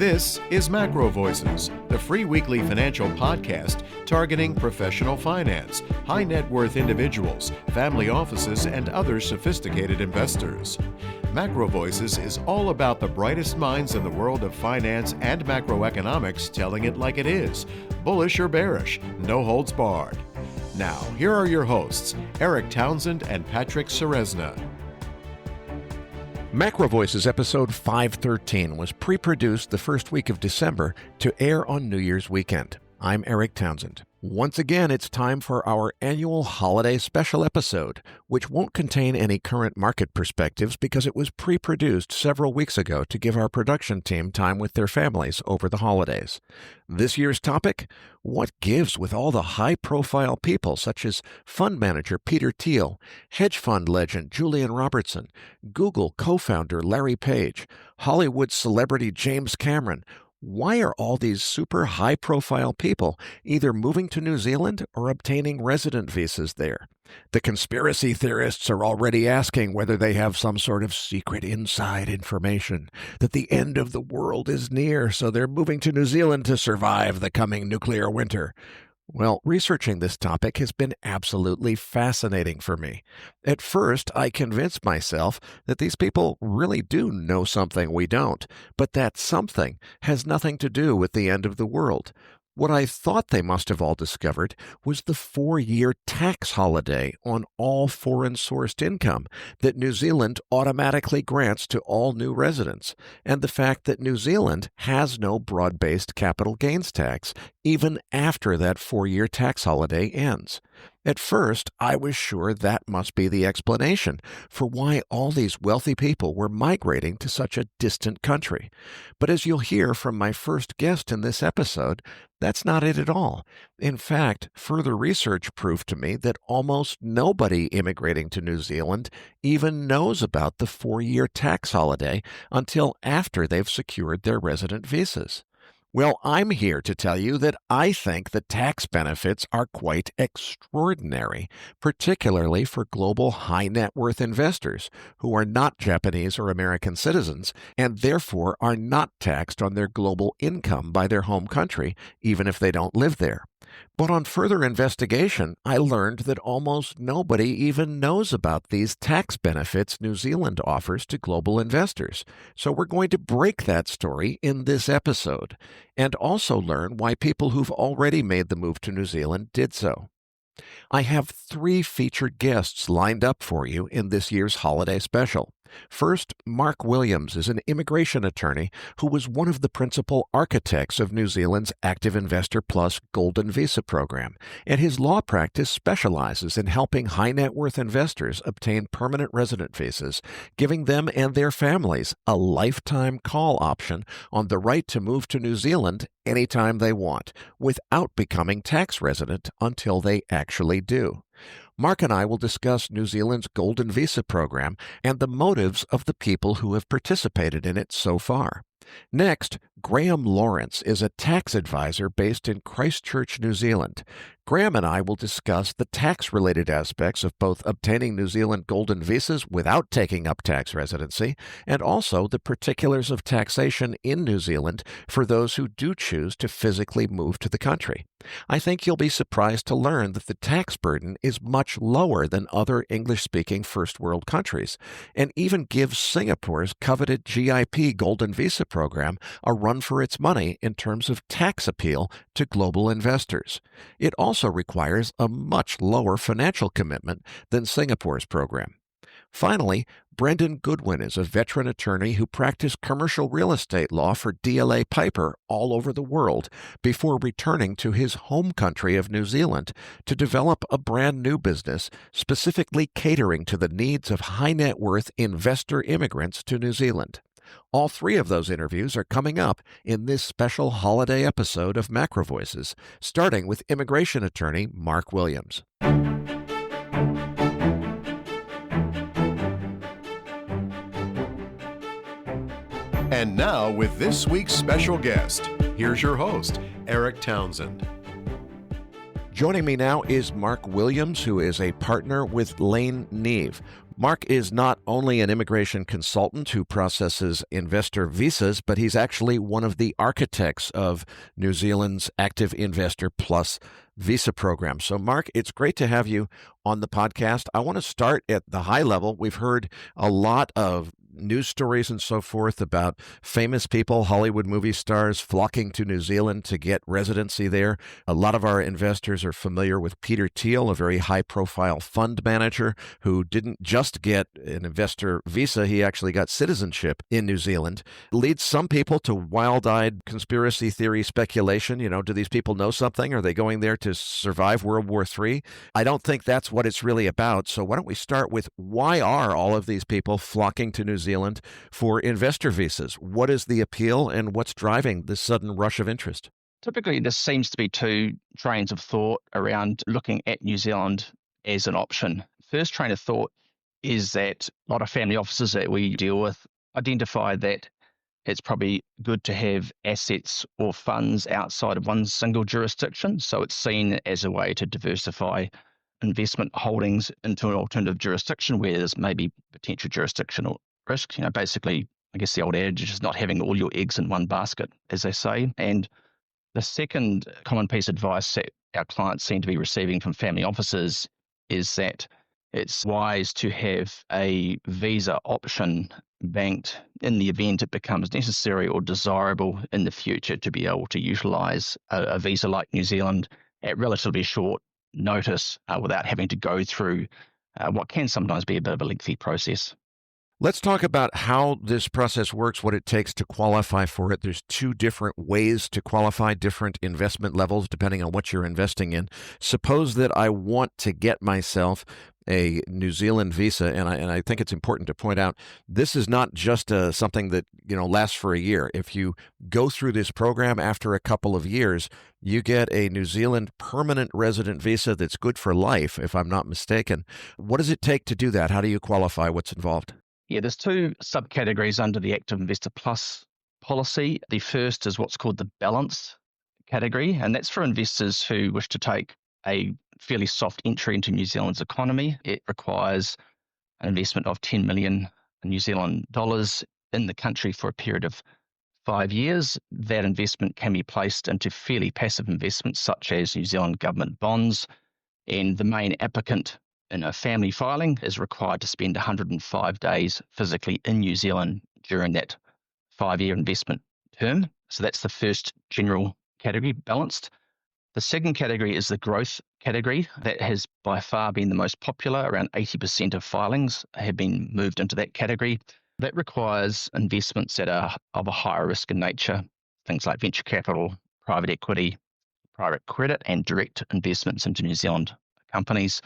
This is MacroVoices, the free weekly financial podcast targeting professional finance, high net worth individuals, family offices, and other sophisticated investors. MacroVoices is all about the brightest minds in the world of finance and macroeconomics telling it like it is, bullish or bearish, no holds barred. Now, here are your hosts, Eric Townsend and Patrick Ceresna. MacroVoices episode 513 was pre-produced the first week of December to air on New Year's weekend. I'm Eric Townsend. Once again, it's time for our annual holiday special episode, which won't contain any current market perspectives because it was pre-produced several weeks ago to give our production team time with their families over the holidays. This year's topic: what gives with all the high-profile people such as fund manager Peter Thiel, hedge fund legend Julian Robertson, Google co-founder Larry Page, Hollywood celebrity James Cameron. Why are all these super high-profile people either moving to New Zealand or obtaining resident visas there? The conspiracy theorists are already asking whether they have some sort of secret inside information that the end of the world is near, so they're moving to New Zealand to survive the coming nuclear winter. Well, researching this topic has been absolutely fascinating for me. At first, I convinced myself that these people really do know something we don't, but that something has nothing to do with the end of the world. What I thought they must have all discovered was the 4-year tax holiday on all foreign-sourced income that New Zealand automatically grants to all new residents, and the fact that New Zealand has no broad-based capital gains tax even after that 4-year tax holiday ends. At first, I was sure that must be the explanation for why all these wealthy people were migrating to such a distant country. But as you'll hear from my first guest in this episode, that's not it at all. In fact, further research proved to me that almost nobody immigrating to New Zealand even knows about the 4-year tax holiday until after they've secured their resident visas. Well, I'm here to tell you that I think the tax benefits are quite extraordinary, particularly for global high net worth investors who are not Japanese or American citizens and therefore are not taxed on their global income by their home country, even if they don't live there. But on further investigation, I learned that almost nobody even knows about these tax benefits New Zealand offers to global investors. So we're going to break that story in this episode, and also learn why people who've already made the move to New Zealand did so. I have 3 featured guests lined up for you in this year's holiday special. First, Mark Williams is an immigration attorney who was one of the principal architects of New Zealand's Active Investor Plus Golden Visa program, and his law practice specializes in helping high net worth investors obtain permanent resident visas, giving them and their families a lifetime call option on the right to move to New Zealand anytime they want, without becoming tax resident until they actually do. Mark and I will discuss New Zealand's Golden Visa program and the motives of the people who have participated in it so far. Next, Graham Lawrence is a tax advisor based in Christchurch, New Zealand. Graham and I will discuss the tax-related aspects of both obtaining New Zealand Golden Visas without taking up tax residency, and also the particulars of taxation in New Zealand for those who do choose to physically move to the country. I think you'll be surprised to learn that the tax burden is much lower than other English-speaking first-world countries, and even gives Singapore's coveted GIP Golden Visa program a run for its money in terms of tax appeal to global investors. It also requires a much lower financial commitment than Singapore's program. Finally, Brendan Goodwin is a veteran attorney who practiced commercial real estate law for DLA Piper all over the world before returning to his home country of New Zealand to develop a brand new business specifically catering to the needs of high net worth investor immigrants to New Zealand. All 3 of those interviews are coming up in this special holiday episode of MacroVoices, starting with immigration attorney Mark Williams. And now, with this week's special guest, here's your host, Eric Townsend. Joining me now is Mark Williams, who is a partner with Lane Neve. Mark is not only an immigration consultant who processes investor visas, but he's actually one of the architects of New Zealand's Active Investor Plus visa program. So, Mark, it's great to have you on the podcast. I want to start at the high level. We've heard a lot of news stories and so forth about famous people, Hollywood movie stars, flocking to New Zealand to get residency there. A lot of our investors are familiar with Peter Thiel, a very high-profile fund manager who didn't just get an investor visa, he actually got citizenship in New Zealand. Leads some people to wild-eyed conspiracy theory speculation. Do these people know something? Are they going there to survive World War III? I don't think that's what it's really about. So why don't we start with, why are all of these people flocking to New Zealand for investor visas? What is the appeal and what's driving this sudden rush of interest? Typically, there seems to be two trains of thought around looking at New Zealand as an option. First train of thought is that a lot of family offices that we deal with identify that it's probably good to have assets or funds outside of one single jurisdiction. So it's seen as a way to diversify investment holdings into an alternative jurisdiction where there's maybe potential jurisdictional risk. Basically, I guess the old adage is not having all your eggs in one basket, as they say. And the second common piece of advice that our clients seem to be receiving from family offices is that it's wise to have a visa option banked in the event it becomes necessary or desirable in the future to be able to utilize a visa like New Zealand at relatively short notice without having to go through what can sometimes be a bit of a lengthy process. Let's talk about how this process works, what it takes to qualify for it. There's two different ways to qualify, different investment levels depending on what you're investing in. Suppose that I want to get myself a New Zealand visa, and I think it's important to point out this is not just something that lasts for a year. If you go through this program after a couple of years, you get a New Zealand permanent resident visa that's good for life, if I'm not mistaken. What does it take to do that? How do you qualify? What's involved? Yeah, there's two subcategories under the Active Investor Plus policy. The first is what's called the balanced category, and that's for investors who wish to take a fairly soft entry into New Zealand's economy. It requires an investment of 10 million New Zealand dollars in the country for a period of 5 years. That investment can be placed into fairly passive investments such as New Zealand government bonds, and the main applicant in a family filing is required to spend 105 days physically in New Zealand during that 5-year investment term. So that's the first general category, balanced. The second category is the growth category. That has by far been the most popular. Around 80% of filings have been moved into that category. That requires investments that are of a higher risk in nature, things like venture capital, private equity, private credit, and direct investments into New Zealand companies.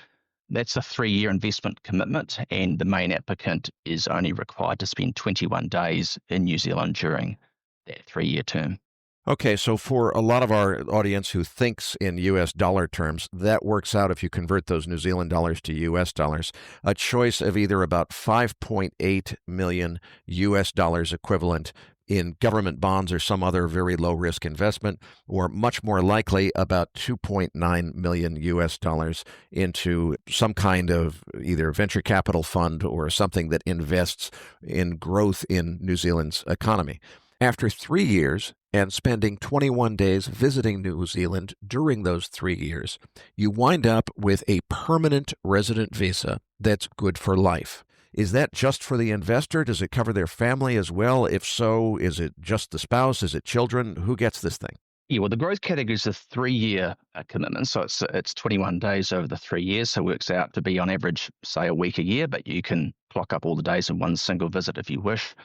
That's a 3-year investment commitment, and the main applicant is only required to spend 21 days in New Zealand during that 3-year term. Okay, so for a lot of our audience who thinks in U.S. dollar terms, that works out, if you convert those New Zealand dollars to U.S. dollars, a choice of either about 5.8 million U.S. dollars equivalent in government bonds or some other very low-risk investment, or much more likely about 2.9 million U.S. dollars into some kind of either venture capital fund or something that invests in growth in New Zealand's economy. After 3 years and spending 21 days visiting New Zealand during those 3 years, you wind up with a permanent resident visa that's good for life. Is that just for the investor? Does it cover their family as well? If so, is it just the spouse? Is it children? Who gets this thing? Yeah, well, the growth category is a 3-year commitment. So it's 21 days over the 3 years. So it works out to be on average, say, a week a year, but you can clock up all the days in one single visit if you wish.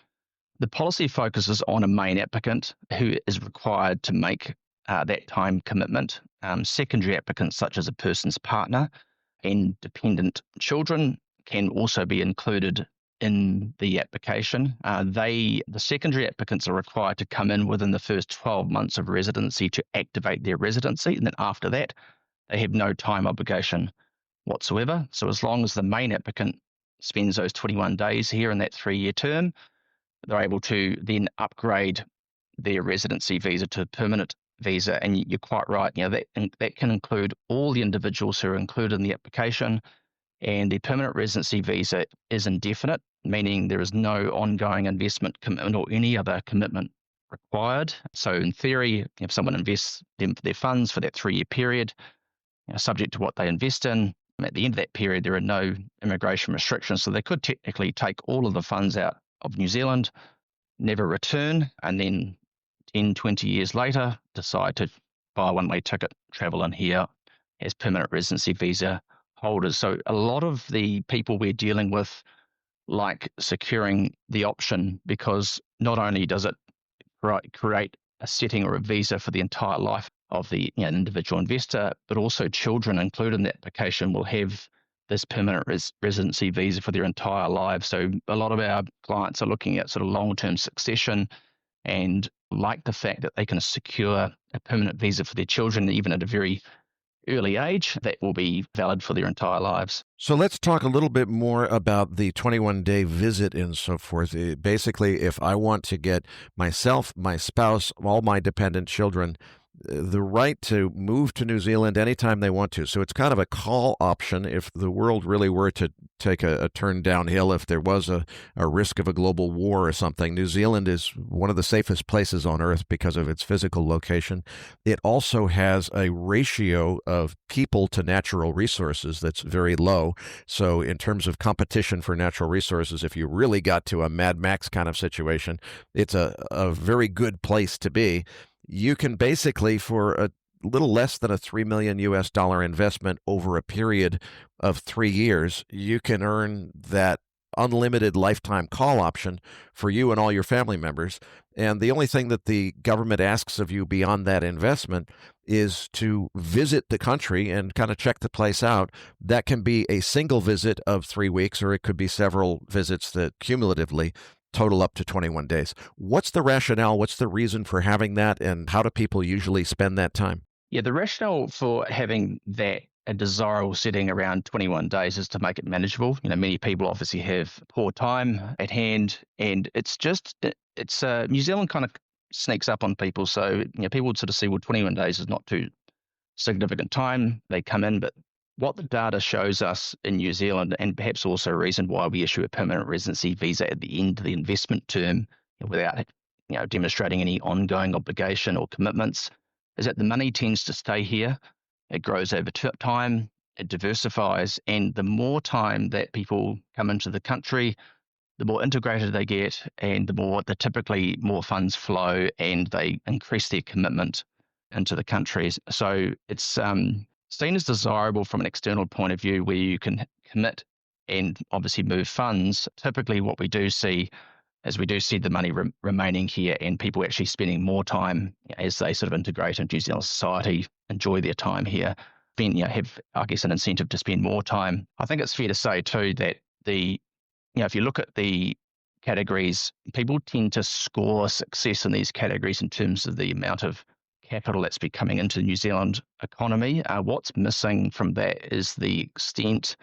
The policy focuses on a main applicant who is required to make that time commitment. Secondary applicants, such as a person's partner and dependent children, can also be included in the application. The secondary applicants are required to come in within the first 12 months of residency to activate their residency, and then after that, they have no time obligation whatsoever. So as long as the main applicant spends those 21 days here in that 3-year term, they're able to then upgrade their residency visa to a permanent visa. And you're quite right, that can include all the individuals who are included in the application, And the permanent residency visa is indefinite, meaning there is no ongoing investment commitment or any other commitment required. So in theory, if someone invests their funds for that 3-year period, subject to what they invest in, at the end of that period, there are no immigration restrictions. So they could technically take all of the funds out of New Zealand, never return, and then 10, 20 years later, decide to buy a one-way ticket, travel in here as permanent residency visa holders. So a lot of the people we're dealing with like securing the option, because not only does it create a setting or a visa for the entire life of the individual investor, but also children included in the application will have this permanent residency visa for their entire lives. So a lot of our clients are looking at sort of long-term succession and like the fact that they can secure a permanent visa for their children, even at a very early age, that will be valid for their entire lives. So let's talk a little bit more about the 21-day visit and so forth. Basically, if I want to get myself, my spouse, all my dependent children the right to move to New Zealand anytime they want to. So it's kind of a call option if the world really were to take a turn downhill, if there was a risk of a global war or something. New Zealand is one of the safest places on earth because of its physical location. It also has a ratio of people to natural resources that's very low. So in terms of competition for natural resources, if you really got to a Mad Max kind of situation, it's a very good place to be. You can basically, for a little less than a $3 million investment over a period of 3 years, you can earn that unlimited lifetime call option for you and all your family members. And the only thing that the government asks of you beyond that investment is to visit the country and kind of check the place out. That can be a single visit of 3 weeks, or it could be several visits that cumulatively total up to 21 days. What's the rationale? What's the reason for having that? And how do people usually spend that time? Yeah, the rationale for having that a desirable setting around 21 days is to make it manageable. Many people obviously have poor time at hand, and it's New Zealand kind of sneaks up on people. So, people would sort of see, well, 21 days is not too significant time. They come in, but what the data shows us in New Zealand, and perhaps also a reason why we issue a permanent residency visa at the end of the investment term without demonstrating any ongoing obligation or commitments, is that the money tends to stay here. It grows over time, it diversifies, and the more time that people come into the country, the more integrated they get, and the typically more funds flow, and they increase their commitment into the countries. So it's seen as desirable from an external point of view, where you can commit and obviously move funds. Typically what we do see is the money remaining here, and people actually spending more time as they sort of integrate into New Zealand society, enjoy their time here, then have, I guess, an incentive to spend more time. I think it's fair to say too that if you look at the categories, people tend to score success in these categories in terms of the amount of capital that's been coming into the New Zealand economy. What's missing from that is the extent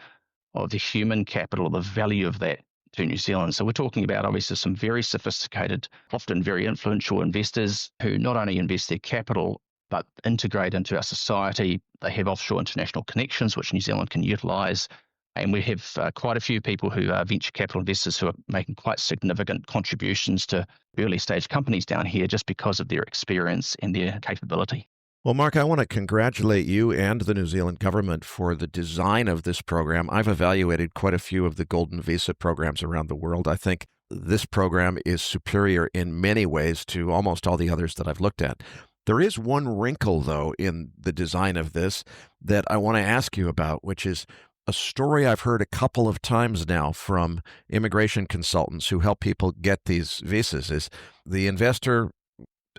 of the human capital, the value of that to New Zealand. So we're talking about obviously some very sophisticated, often very influential investors who not only invest their capital, but integrate into our society. They have offshore international connections, which New Zealand can utilise. And we have quite a few people who are venture capital investors who are making quite significant contributions to early stage companies down here just because of their experience and their capability. Well, Mark, I want to congratulate you and the New Zealand government for the design of this program. I've evaluated quite a few of the Golden Visa programs around the world. I think this program is superior in many ways to almost all the others that I've looked at. There is one wrinkle, though, in the design of this that I want to ask you about, which is a story I've heard a couple of times now from immigration consultants who help people get these visas. Is the investor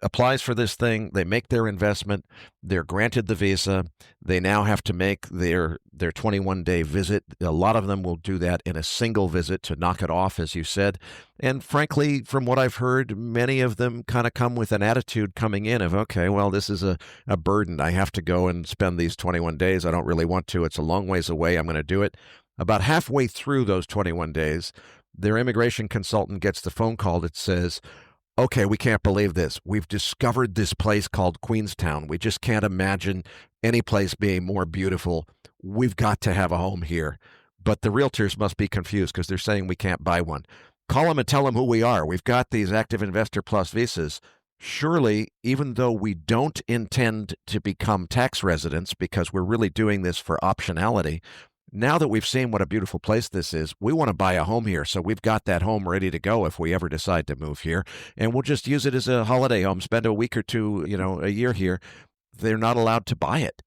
applies for this thing, they make their investment, they're granted the visa, they now have to make their 21-day visit. A lot of them will do that in a single visit to knock it off, as you said. And frankly, from what I've heard, many of them kind of come with an attitude coming in of, okay, well, this is a burden. I have to go and spend these 21 days. I don't really want to. It's a long ways away. I'm going to do it. About halfway through those 21 days, their immigration consultant gets the phone call that says, okay, we can't believe this. We've discovered this place called Queenstown. We just can't imagine any place being more beautiful. We've got to have a home here. but the realtors must be confused because they're saying we can't buy one. Call them and tell them who we are. We've got these Active Investor Plus visas. Surely, even though we don't intend to become tax residents because we're really doing this for optionality, now that we've seen what a beautiful place this is, we want to buy a home here. So we've got that home ready to go if we ever decide to move here. And we'll just use it as a holiday home, spend a week or two, a year here. They're not allowed to buy it.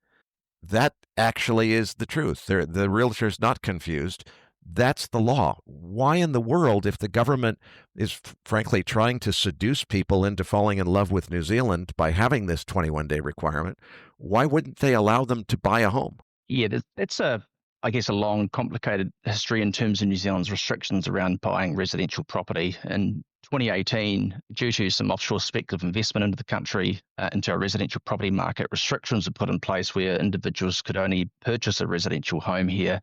That actually is the truth. The realtor's not confused. That's the law. Why in the world, if the government is frankly trying to seduce people into falling in love with New Zealand by having this 21-day requirement, why wouldn't they allow them to buy a home? Yeah, that's I guess, a long, complicated history in terms of New Zealand's restrictions around buying residential property. In 2018, due to some offshore speculative investment into the country, into our residential property market, restrictions were put in place where individuals could only purchase a residential home here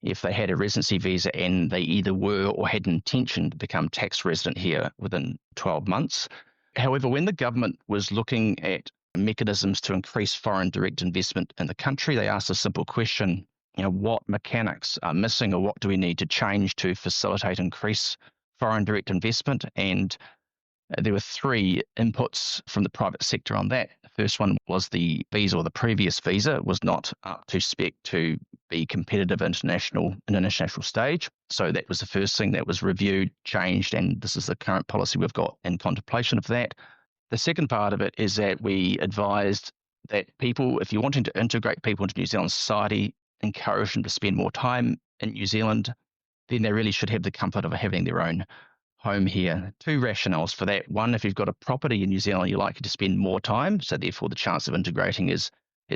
if they had a residency visa and they either were or had an intention to become tax resident here within 12 months. However, when the government was looking at mechanisms to increase foreign direct investment in the country, they asked a simple question, what mechanics are missing or what do we need to change to facilitate increase foreign direct investment? And there were three inputs from the private sector on that. The first one was the visa, or the previous visa was not up to spec to be competitive in an international stage. So that was the first thing that was reviewed, changed, and this is the current policy we've got in contemplation of that. The second part of it is that we advised that people, if you're wanting to integrate people into New Zealand society, encourage them to spend more time in New Zealand, then they really should have the comfort of having their own home here. Two rationales for that. One, if you've got a property in New Zealand, you're likely to spend more time, so therefore the chance of integrating is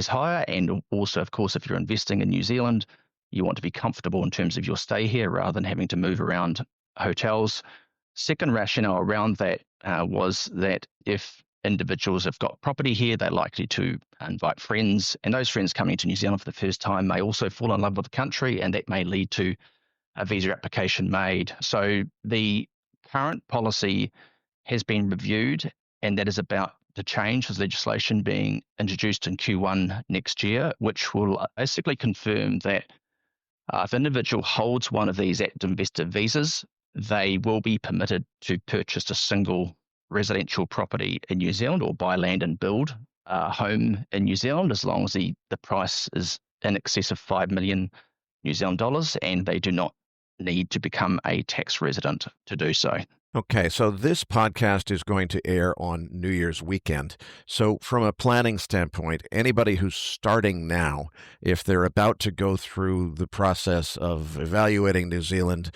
higher. And also, of course, if you're investing in New Zealand, you want to be comfortable in terms of your stay here rather than having to move around hotels. Second rationale around that was that if individuals have got property here, they're likely to invite friends, and those friends coming to New Zealand for the first time may also fall in love with the country, and that may lead to a visa application made. So the current policy has been reviewed, and that is about to change with legislation being introduced in Q1 next year, which will basically confirm that if an individual holds one of these active investor visas, they will be permitted to purchase a single residential property in New Zealand or buy land and build a home in New Zealand, as long as the price is in excess of 5 million New Zealand dollars, and they do not need to become a tax resident to do so. Okay, so this podcast is going to air on New Year's weekend. So from a planning standpoint, anybody who's starting now, if they're about to go through the process of evaluating New Zealand,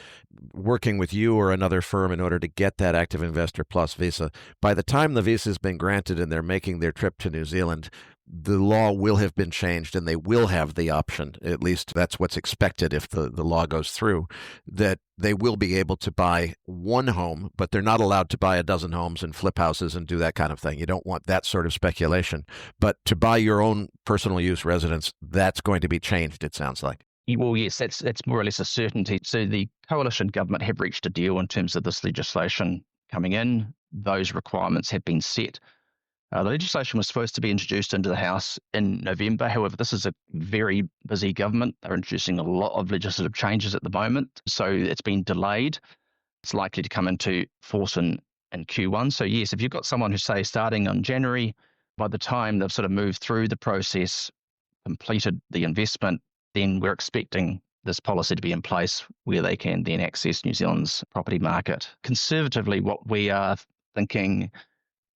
working with you or another firm in order to get that Active Investor Plus visa, by the time the visa has been granted and they're making their trip to New Zealand, the law will have been changed and they will have the option, at least that's what's expected if the law goes through, that they will be able to buy one home, but they're not allowed to buy a dozen homes and flip houses and do that kind of thing. You don't want that sort of speculation. But to buy your own personal use residence, that's going to be changed, it sounds like. Well, yes, that's more or less a certainty. So the coalition government have reached a deal in terms of this legislation coming in. Those requirements have been set. The legislation was supposed to be introduced into the House in November. However, this is a very busy government. They're introducing a lot of legislative changes at the moment, so it's been delayed. It's likely to come into force in Q1. So yes, if you've got someone who's, say, starting on January, by the time they've sort of moved through the process, completed the investment, then we're expecting this policy to be in place where they can then access New Zealand's property market. Conservatively, what we are thinking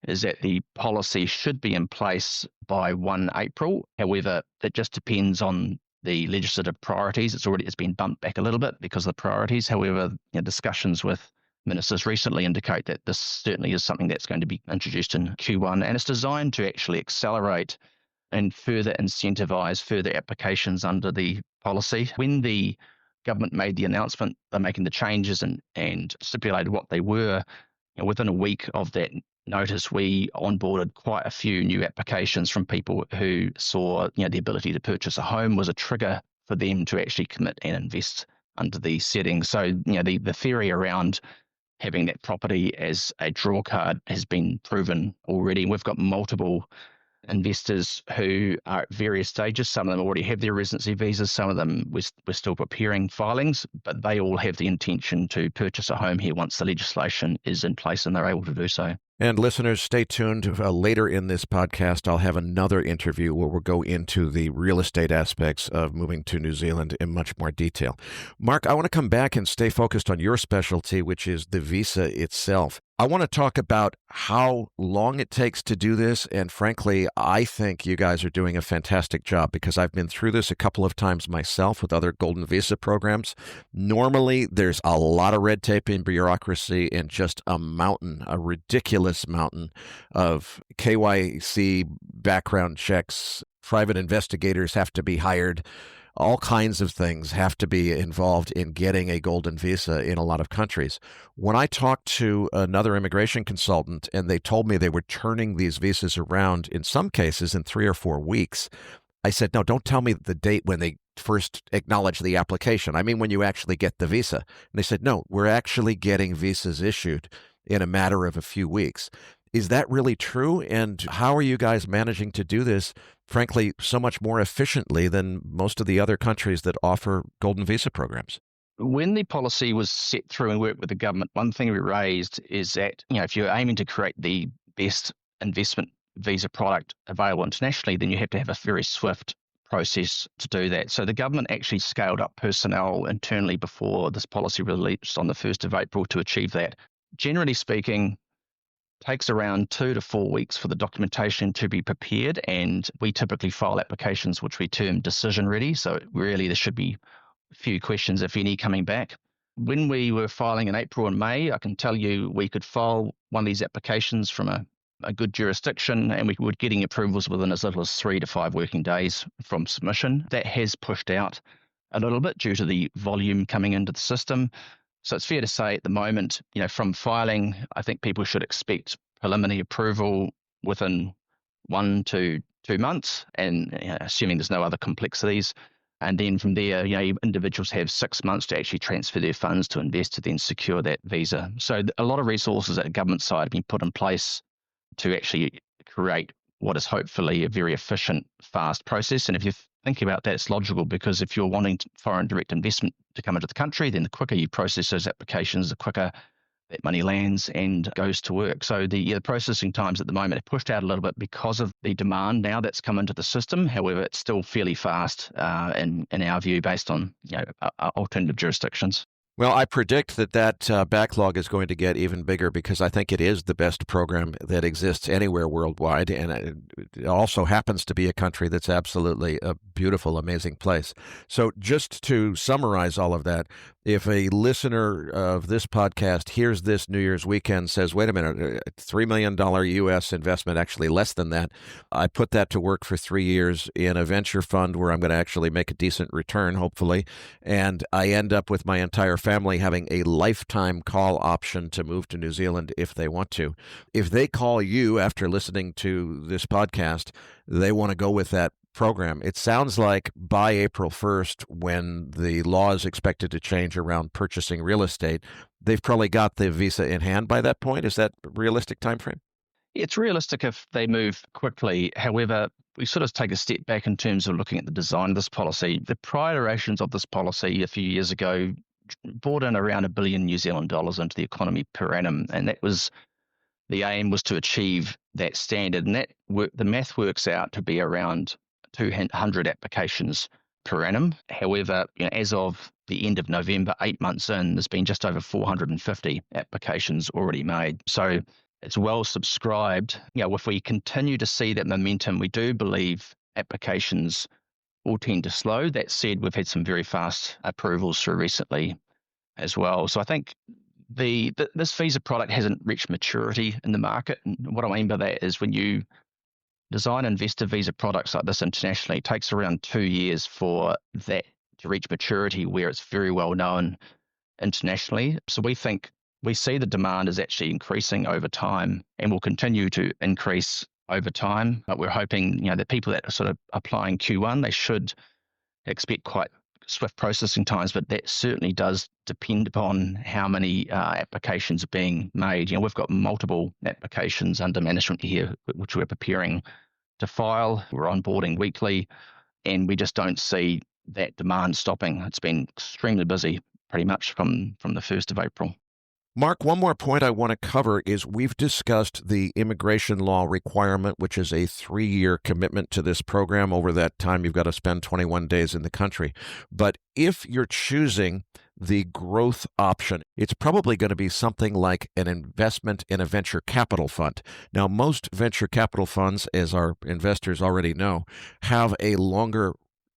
is that the policy should be in place by 1 April. However, that just depends on the legislative priorities. It's been bumped back a little bit because of the priorities. However, discussions with ministers recently indicate that this certainly is something that's going to be introduced in Q1, and it's designed to actually accelerate and further incentivize further applications under the policy. When the government made the announcement, they're making the changes and stipulated what they were, within a week of that notice, we onboarded quite a few new applications from people who saw, the ability to purchase a home was a trigger for them to actually commit and invest under these settings. So, the theory around having that property as a draw card has been proven already. We've got multiple investors who are at various stages. Some of them already have their residency visas. Some of them we're still preparing filings, but they all have the intention to purchase a home here once the legislation is in place and they're able to do so. And listeners, stay tuned. Later in this podcast, I'll have another interview where we'll go into the real estate aspects of moving to New Zealand in much more detail. Mark, I want to come back and stay focused on your specialty, which is the visa itself. I want to talk about how long it takes to do this. And frankly, I think you guys are doing a fantastic job because I've been through this a couple of times myself with other golden visa programs. Normally, there's a lot of red tape and bureaucracy and just a ridiculous mountain of KYC background checks. Private investigators have to be hired. All kinds of things have to be involved in getting a golden visa in a lot of countries. When I talked to another immigration consultant and they told me they were turning these visas around in some cases in 3 or 4 weeks, I said, no, don't tell me the date when they first acknowledge the application. I mean, when you actually get the visa. And they said, no, we're actually getting visas issued in a matter of a few weeks. Is that really true? And how are you guys managing to do this, frankly, so much more efficiently than most of the other countries that offer golden visa programs? When the policy was set through and worked with the government, one thing we raised is that, if you're aiming to create the best investment visa product available internationally, then you have to have a very swift process to do that. So the government actually scaled up personnel internally before this policy released on the 1st of April to achieve that. Generally speaking, takes around 2 to 4 weeks for the documentation to be prepared, and we typically file applications which we term decision ready. So really there should be a few questions, if any, coming back. When we were filing in April and May, I can tell you we could file one of these applications from a good jurisdiction, and we were getting approvals within as little as 3 to 5 working days from submission. That has pushed out a little bit due to the volume coming into the system. So it's fair to say at the moment, from filing, I think people should expect preliminary approval within 1 to 2 months, and assuming there's no other complexities. And then from there, individuals have 6 months to actually transfer their funds to invest to then secure that visa. So a lot of resources at the government side have been put in place to actually create what is hopefully a very efficient, fast process. And if you're thinking about that, it's logical, because if you're wanting foreign direct investment to come into the country, then the quicker you process those applications, the quicker that money lands and goes to work. So the processing times at the moment have pushed out a little bit because of the demand now that's come into the system. However, it's still fairly fast in our view, based on alternative jurisdictions. Well, I predict that backlog is going to get even bigger because I think it is the best program that exists anywhere worldwide. And it also happens to be a country that's absolutely a beautiful, amazing place. So just to summarize all of that, if a listener of this podcast hears this New Year's weekend, says, wait a minute, $3 million U.S. investment, actually less than that, I put that to work for 3 years in a venture fund where I'm going to actually make a decent return, hopefully, and I end up with my entire family having a lifetime call option to move to New Zealand if they want to. If they call you after listening to this podcast, they want to go with that program. It sounds like by April 1st, when the law is expected to change around purchasing real estate, they've probably got the visa in hand by that point. Is that a realistic time frame? It's realistic if they move quickly. However, we sort of take a step back in terms of looking at the design of this policy. The prior iterations of this policy a few years ago brought in around $1 billion New Zealand dollars into the economy per annum, and that was the aim, was to achieve that standard. And the math works out to be around 200 applications per annum. However, as of the end of November, 8 months in, there's been just over 450 applications already made. So it's well subscribed. If we continue to see that momentum, we do believe applications will tend to slow. That said, we've had some very fast approvals through recently as well. So I think this visa product hasn't reached maturity in the market. And what I mean by that is, when you design investor visa products like this internationally, it takes around 2 years for that to reach maturity where it's very well known internationally. So we see the demand is actually increasing over time and will continue to increase over time. But we're hoping, that people that are sort of applying Q1, they should expect quite swift processing times, but that certainly does depend upon how many applications are being made. We've got multiple applications under management here, which we're preparing to file. We're onboarding weekly, and we just don't see that demand stopping. It's been extremely busy pretty much from the 1st of April. Mark, one more point I want to cover is we've discussed the immigration law requirement, which is a 3-year commitment to this program. Over that time, you've got to spend 21 days in the country. But if you're choosing the growth option, it's probably going to be something like an investment in a venture capital fund. Now, most venture capital funds, as our investors already know, have a longer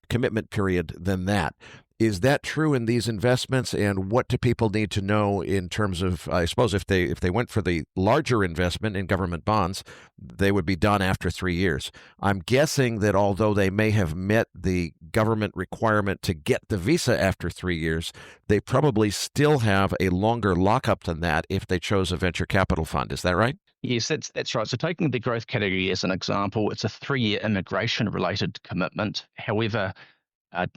commitment period than that. Is that true in these investments, and what do people need to know in terms of, I suppose, if they went for the larger investment in government bonds, they would be done after 3 years. I'm guessing that although they may have met the government requirement to get the visa after 3 years, they probably still have a longer lockup than that if they chose a venture capital fund. Is that right? Yes, that's right. So taking the growth category as an example, it's a 3-year immigration-related commitment. However,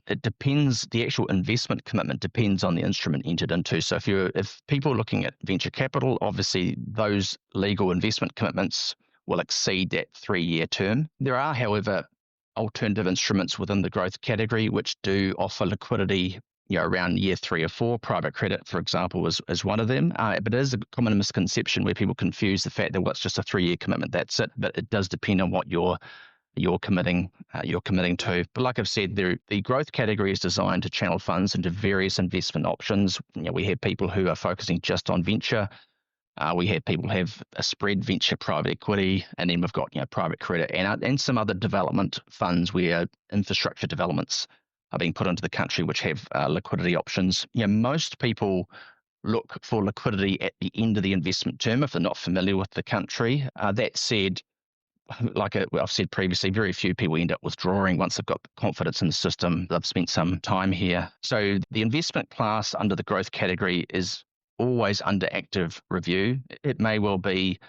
it depends. The actual investment commitment depends on the instrument entered into. So if people are looking at venture capital, obviously those legal investment commitments will exceed that 3-year term. There are, however, alternative instruments within the growth category which do offer liquidity, around year 3 or 4. Private credit, for example, is one of them. But it is a common misconception where people confuse the fact that it's just a 3-year commitment. That's it. But it does depend on what you're committing to. But like I've said, the growth category is designed to channel funds into various investment options. We have people who are focusing just on venture. We have people who have a spread venture private equity, and then we've got private credit and some other development funds where infrastructure developments are being put into the country, which have liquidity options. Most people look for liquidity at the end of the investment term if they're not familiar with the country. That said, like I've said previously, very few people end up withdrawing once they've got confidence in the system. They've spent some time here. So the investment class under the growth category is always under active review. It may well be,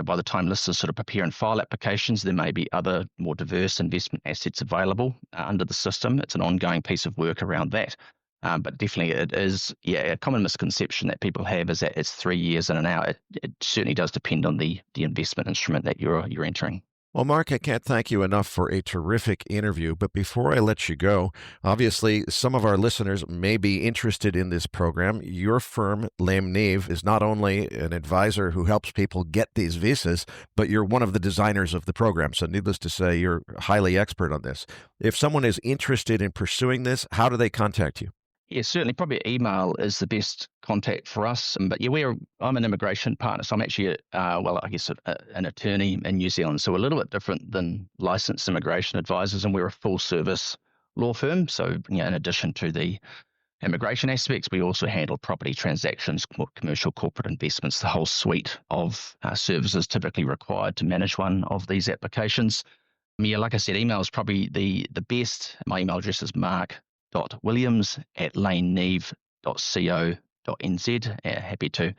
by the time listers sort of prepare and file applications, there may be other more diverse investment assets available under the system. It's an ongoing piece of work around that. But definitely it is, a common misconception that people have is that it's 3 years in and out. It certainly does depend on the investment instrument that you're entering. Well, Mark, I can't thank you enough for a terrific interview. But before I let you go, obviously, some of our listeners may be interested in this program. Your firm, Lane Neve, is not only an advisor who helps people get these visas, but you're one of the designers of the program. So needless to say, you're highly expert on this. If someone is interested in pursuing this, how do they contact you? Yeah, certainly. Probably email is the best contact for us. But I'm an immigration partner, so I'm actually, an attorney in New Zealand. So we're a little bit different than licensed immigration advisors, and we're a full service law firm. So, in addition to the immigration aspects, we also handle property transactions, commercial corporate investments, the whole suite of services typically required to manage one of these applications. Like I said, email is probably the best. My email address is mark.williams@laneneve.co.nz. Happy to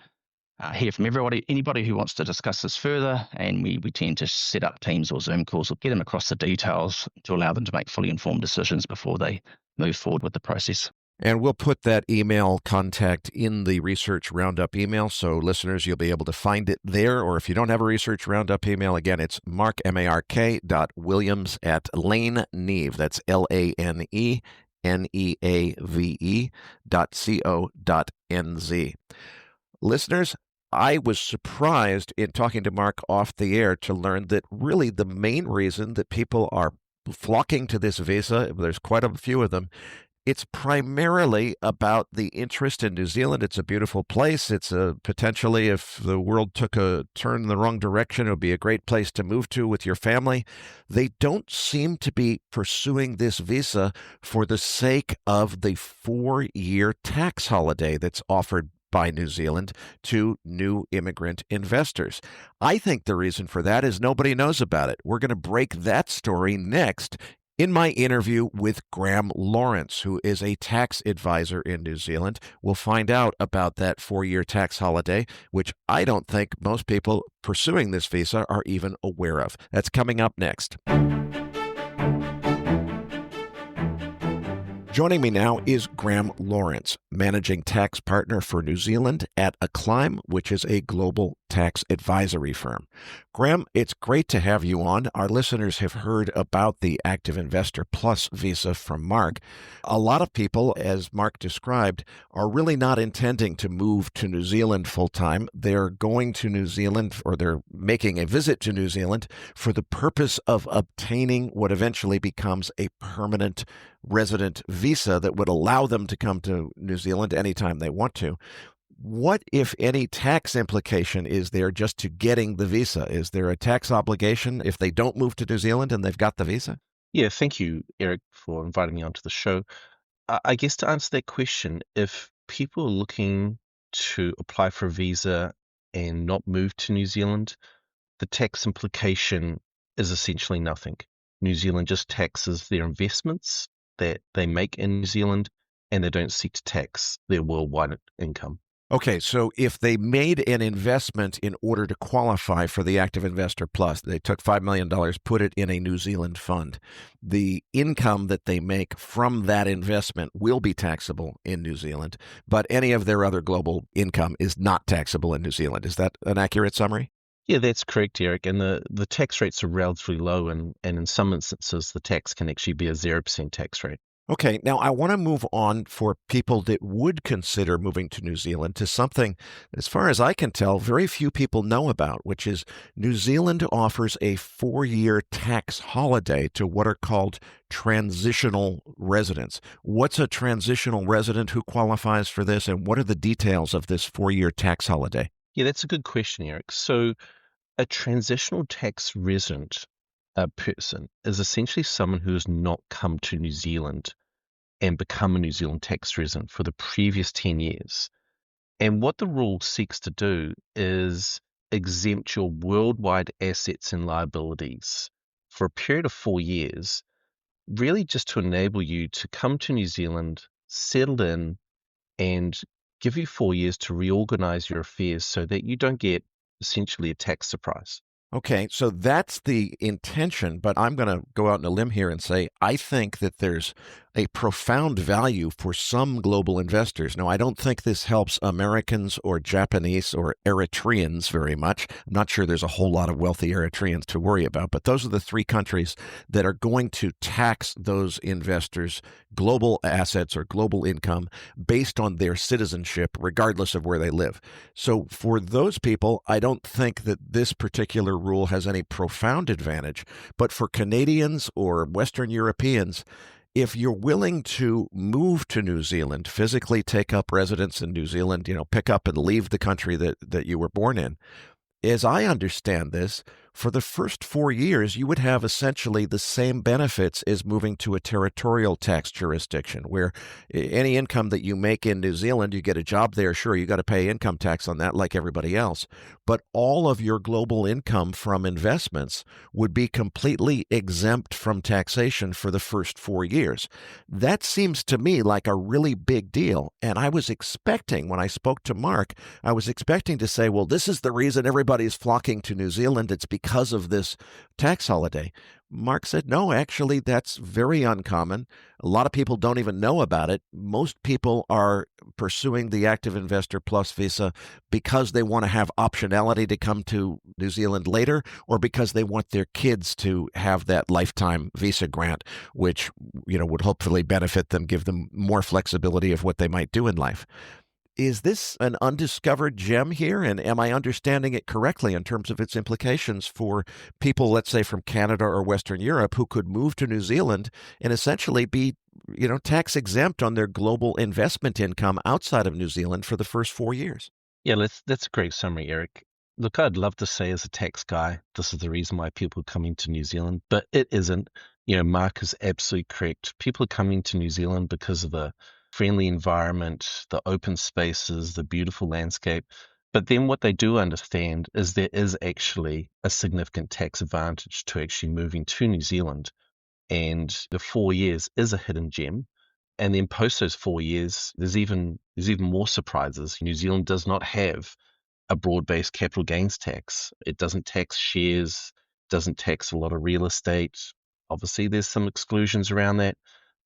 hear from anybody who wants to discuss this further, and we tend to set up Teams or Zoom calls or get them across the details to allow them to make fully informed decisions before they move forward with the process. And we'll put that email contact in the Research Roundup email, so listeners, you'll be able to find it there. Or if you don't have a Research Roundup email, again, it's mark.williams@laneneve. That's LANENEAVE.co.nz. Listeners, I was surprised in talking to Mark off the air to learn that really the main reason that people are flocking to this visa, there's quite a few of them, it's primarily about the interest in New Zealand. It's a beautiful place. It's potentially, if the world took a turn in the wrong direction, it would be a great place to move to with your family. They don't seem to be pursuing this visa for the sake of the 4-year tax holiday that's offered by New Zealand to new immigrant investors. I think the reason for that is nobody knows about it. We're going to break that story next in my interview with Graham Lawrence, who is a tax advisor in New Zealand. We'll find out about that 4-year tax holiday, which I don't think most people pursuing this visa are even aware of. That's coming up next. Joining me now is Graham Lawrence, Managing Tax Partner for New Zealand at Acclime, which is a global tax advisory firm. Graham, it's great to have you on. Our listeners have heard about the Active Investor Plus visa from Mark. A lot of people, as Mark described, are really not intending to move to New Zealand full time. They're going to New Zealand, or they're making a visit to New Zealand for the purpose of obtaining what eventually becomes a permanent resident visa that would allow them to come to New Zealand anytime they want to. What, if any, tax implication is there just to getting the visa? Is there a tax obligation if they don't move to New Zealand and they've got the visa? Yeah, thank you, Eric, for inviting me onto the show. I guess to answer that question, if people are looking to apply for a visa and not move to New Zealand, the tax implication is essentially nothing. New Zealand just taxes their investments that they make in New Zealand, and they don't seek to tax their worldwide income. Okay, so if they made an investment in order to qualify for the Active Investor Plus, they took $5 million, put it in a New Zealand fund, the income that they make from that investment will be taxable in New Zealand, but any of their other global income is not taxable in New Zealand. Is that an accurate summary? Yeah, that's correct, Eric. And the tax rates are relatively low, and in some instances, the tax can actually be a 0% tax rate. Okay, now I want to move on for people that would consider moving to New Zealand to something, as far as I can tell, very few people know about, which is New Zealand offers a 4-year tax holiday to what are called transitional residents. What's a transitional resident? Who qualifies for this? And what are the details of this 4-year tax holiday? Yeah, that's a good question, Eric. So a transitional tax resident person is essentially someone who has not come to New Zealand and become a New Zealand tax resident for the previous 10 years. And what the rule seeks to do is exempt your worldwide assets and liabilities for a period of 4 years, really just to enable you to come to New Zealand, settle in, and give you 4 years to reorganize your affairs so that you don't get essentially a tax surprise. Okay, so that's the intention, but I'm going to go out on a limb here and say I think that there's a profound value for some global investors. Now, I don't think this helps Americans or Japanese or Eritreans very much. I'm not sure there's a whole lot of wealthy Eritreans to worry about, but those are the 3 countries that are going to tax those investors' global assets or global income based on their citizenship, regardless of where they live. So for those people, I don't think that this particular rule has any profound advantage, but for Canadians or Western Europeans, if you're willing to move to New Zealand, physically take up residence in New Zealand, pick up and leave the country that you were born in, as I understand this, for the first 4 years, you would have essentially the same benefits as moving to a territorial tax jurisdiction, where any income that you make in New Zealand, you get a job there, sure, you got to pay income tax on that like everybody else. But all of your global income from investments would be completely exempt from taxation for the first 4 years. That seems to me like a really big deal. And I was expecting, when I spoke to Mark, I was expecting to say, well, this is the reason everybody's flocking to New Zealand. It's because of this tax holiday. Mark said, no, actually, that's very uncommon. A lot of people don't even know about it. Most people are pursuing the Active Investor Plus visa because they want to have optionality to come to New Zealand later, or because they want their kids to have that lifetime visa grant, which, would hopefully benefit them, give them more flexibility of what they might do in life. Is this an undiscovered gem here? And am I understanding it correctly in terms of its implications for people, let's say, from Canada or Western Europe who could move to New Zealand and essentially be, tax exempt on their global investment income outside of New Zealand for the first 4 years? Yeah, that's a great summary, Eric. Look, I'd love to say as a tax guy, this is the reason why people are coming to New Zealand, but it isn't. Mark is absolutely correct. People are coming to New Zealand because of the friendly environment, the open spaces, the beautiful landscape. But then what they do understand is there is actually a significant tax advantage to actually moving to New Zealand. And the 4 years is a hidden gem. And then post those 4 years, there's even more surprises. New Zealand does not have a broad-based capital gains tax. It doesn't tax shares, doesn't tax a lot of real estate. Obviously, there's some exclusions around that,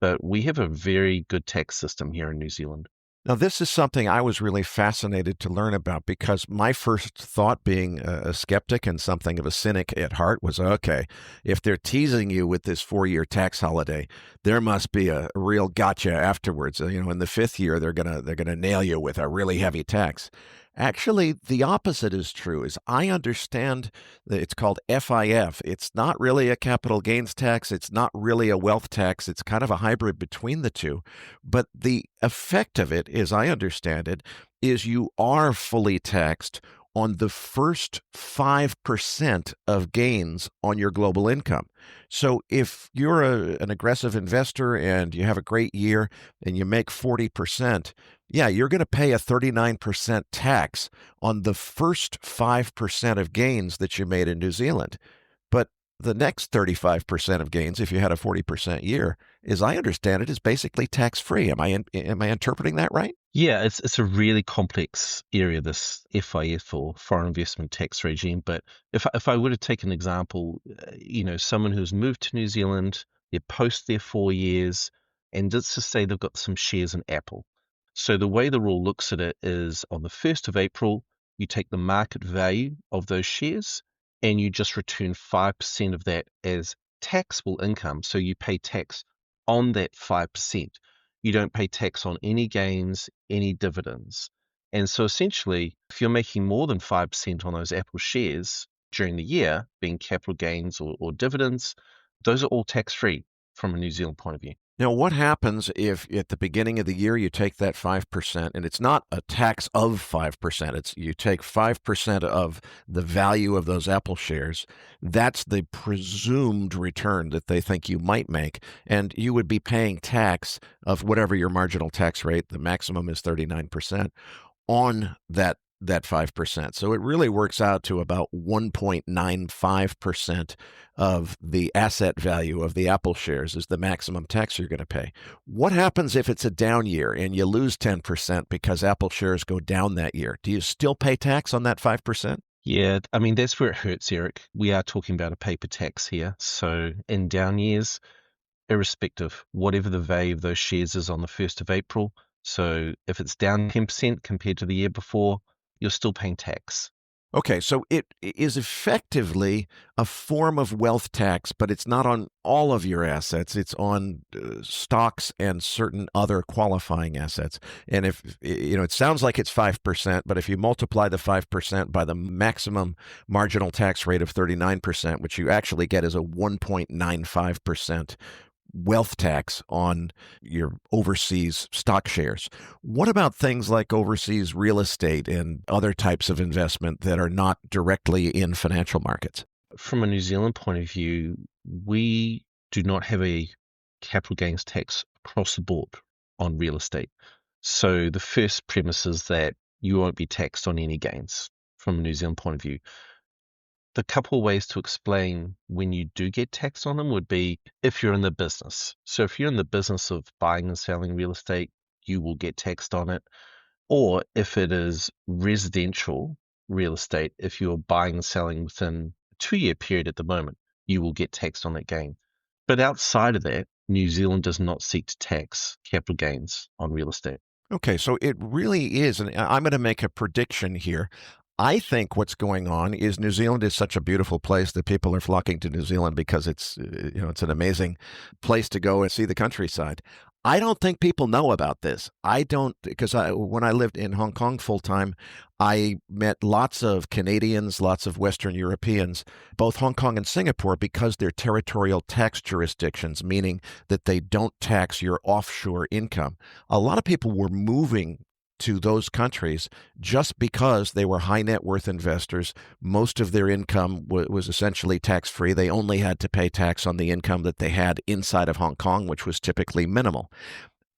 but we have a very good tax system here in New Zealand. Now, this is something I was really fascinated to learn about because my first thought, being a skeptic and something of a cynic at heart, was okay, if they're teasing you with this 4-year tax holiday, there must be a real gotcha afterwards. In the 5th year, they're gonna nail you with a really heavy tax. Actually, the opposite is true. Is I understand that it's called FIF. It's not really a capital gains tax. It's not really a wealth tax. It's kind of a hybrid between the two. But the effect of it, as I understand it, is you are fully taxed on the first 5% of gains on your global income. So if you're an aggressive investor and you have a great year and you make 40%, yeah, you're going to pay a 39% tax on the first 5% of gains that you made in New Zealand. But the next 35% of gains, if you had a 40% year, as I understand it, is basically tax-free. Am I interpreting that right? Yeah, it's a really complex area, this FIF or foreign investment tax regime. But if I were to take an example, someone who's moved to New Zealand, they're post their 4 years, and let's just say they've got some shares in Apple. So the way the rule looks at it is on the 1st of April, you take the market value of those shares and you just return 5% of that as taxable income. So you pay tax on that 5%. You don't pay tax on any gains, any dividends. And so essentially, if you're making more than 5% on those Apple shares during the year, being capital gains or dividends, those are all tax-free from a New Zealand point of view. Now, what happens if at the beginning of the year you take that 5%, and it's not a tax of 5%, it's you take 5% of the value of those Apple shares. That's the presumed return that they think you might make, and you would be paying tax of whatever your marginal tax rate, the maximum is 39%, on that 5%. So it really works out to about 1.95% of the asset value of the Apple shares is the maximum tax you're going to pay. What happens if it's a down year and you lose 10% because Apple shares go down that year? Do you still pay tax on that 5%? Yeah, I mean, that's where it hurts, Eric. We are talking about a paper tax here. So in down years, irrespective, whatever the value of those shares is on the 1st of April, so if it's down 10% compared to the year before, you're still paying tax. Okay, so it is effectively a form of wealth tax, but it's not on all of your assets. It's on stocks and certain other qualifying assets. And if, it sounds like it's 5%, but if you multiply the 5% by the maximum marginal tax rate of 39%, which you actually get is a 1.95% wealth tax on your overseas stock shares. What about things like overseas real estate and other types of investment that are not directly in financial markets? From a New Zealand point of view, we do not have a capital gains tax across the board on real estate. So the first premise is that you won't be taxed on any gains from a New Zealand point of view. The couple of ways to explain when you do get taxed on them would be if you're in the business. So if you're in the business of buying and selling real estate, you will get taxed on it. Or if it is residential real estate, if you're buying and selling within a 2-year period at the moment, you will get taxed on that gain. But outside of that, New Zealand does not seek to tax capital gains on real estate. Okay, so it really is, and I'm going to make a prediction here. I think what's going on is New Zealand is such a beautiful place that people are flocking to New Zealand because it's an amazing place to go and see the countryside. I don't think people know about this. I don't, because when I lived in Hong Kong full time, I met lots of Canadians, lots of Western Europeans, both Hong Kong and Singapore, because they're territorial tax jurisdictions, meaning that they don't tax your offshore income. A lot of people were moving to those countries just because they were high net worth investors. Most of their income was essentially tax free. They only had to pay tax on the income that they had inside of Hong Kong, which was typically minimal.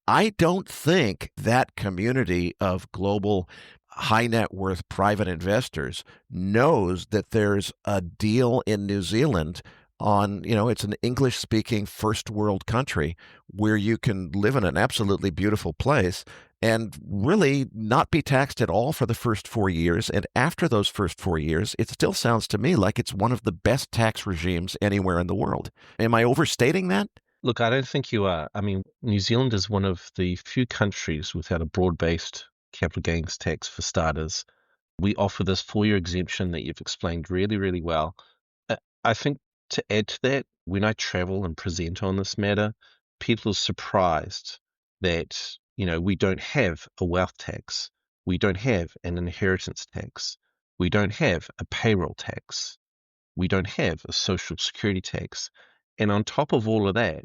I don't think that community of global high net worth private investors knows that there's a deal in New Zealand on, it's an English speaking first world country where you can live in an absolutely beautiful place and really not be taxed at all for the first 4 years. And after those first 4 years, it still sounds to me like it's one of the best tax regimes anywhere in the world. Am I overstating that? Look, I don't think you are. I mean, New Zealand is one of the few countries without a broad-based capital gains tax for starters. We offer this 4-year exemption that you've explained really, really well. I think to add to that, when I travel and present on this matter, people are surprised that, we don't have a wealth tax. We don't have an inheritance tax. We don't have a payroll tax. We don't have a social security tax. And on top of all of that,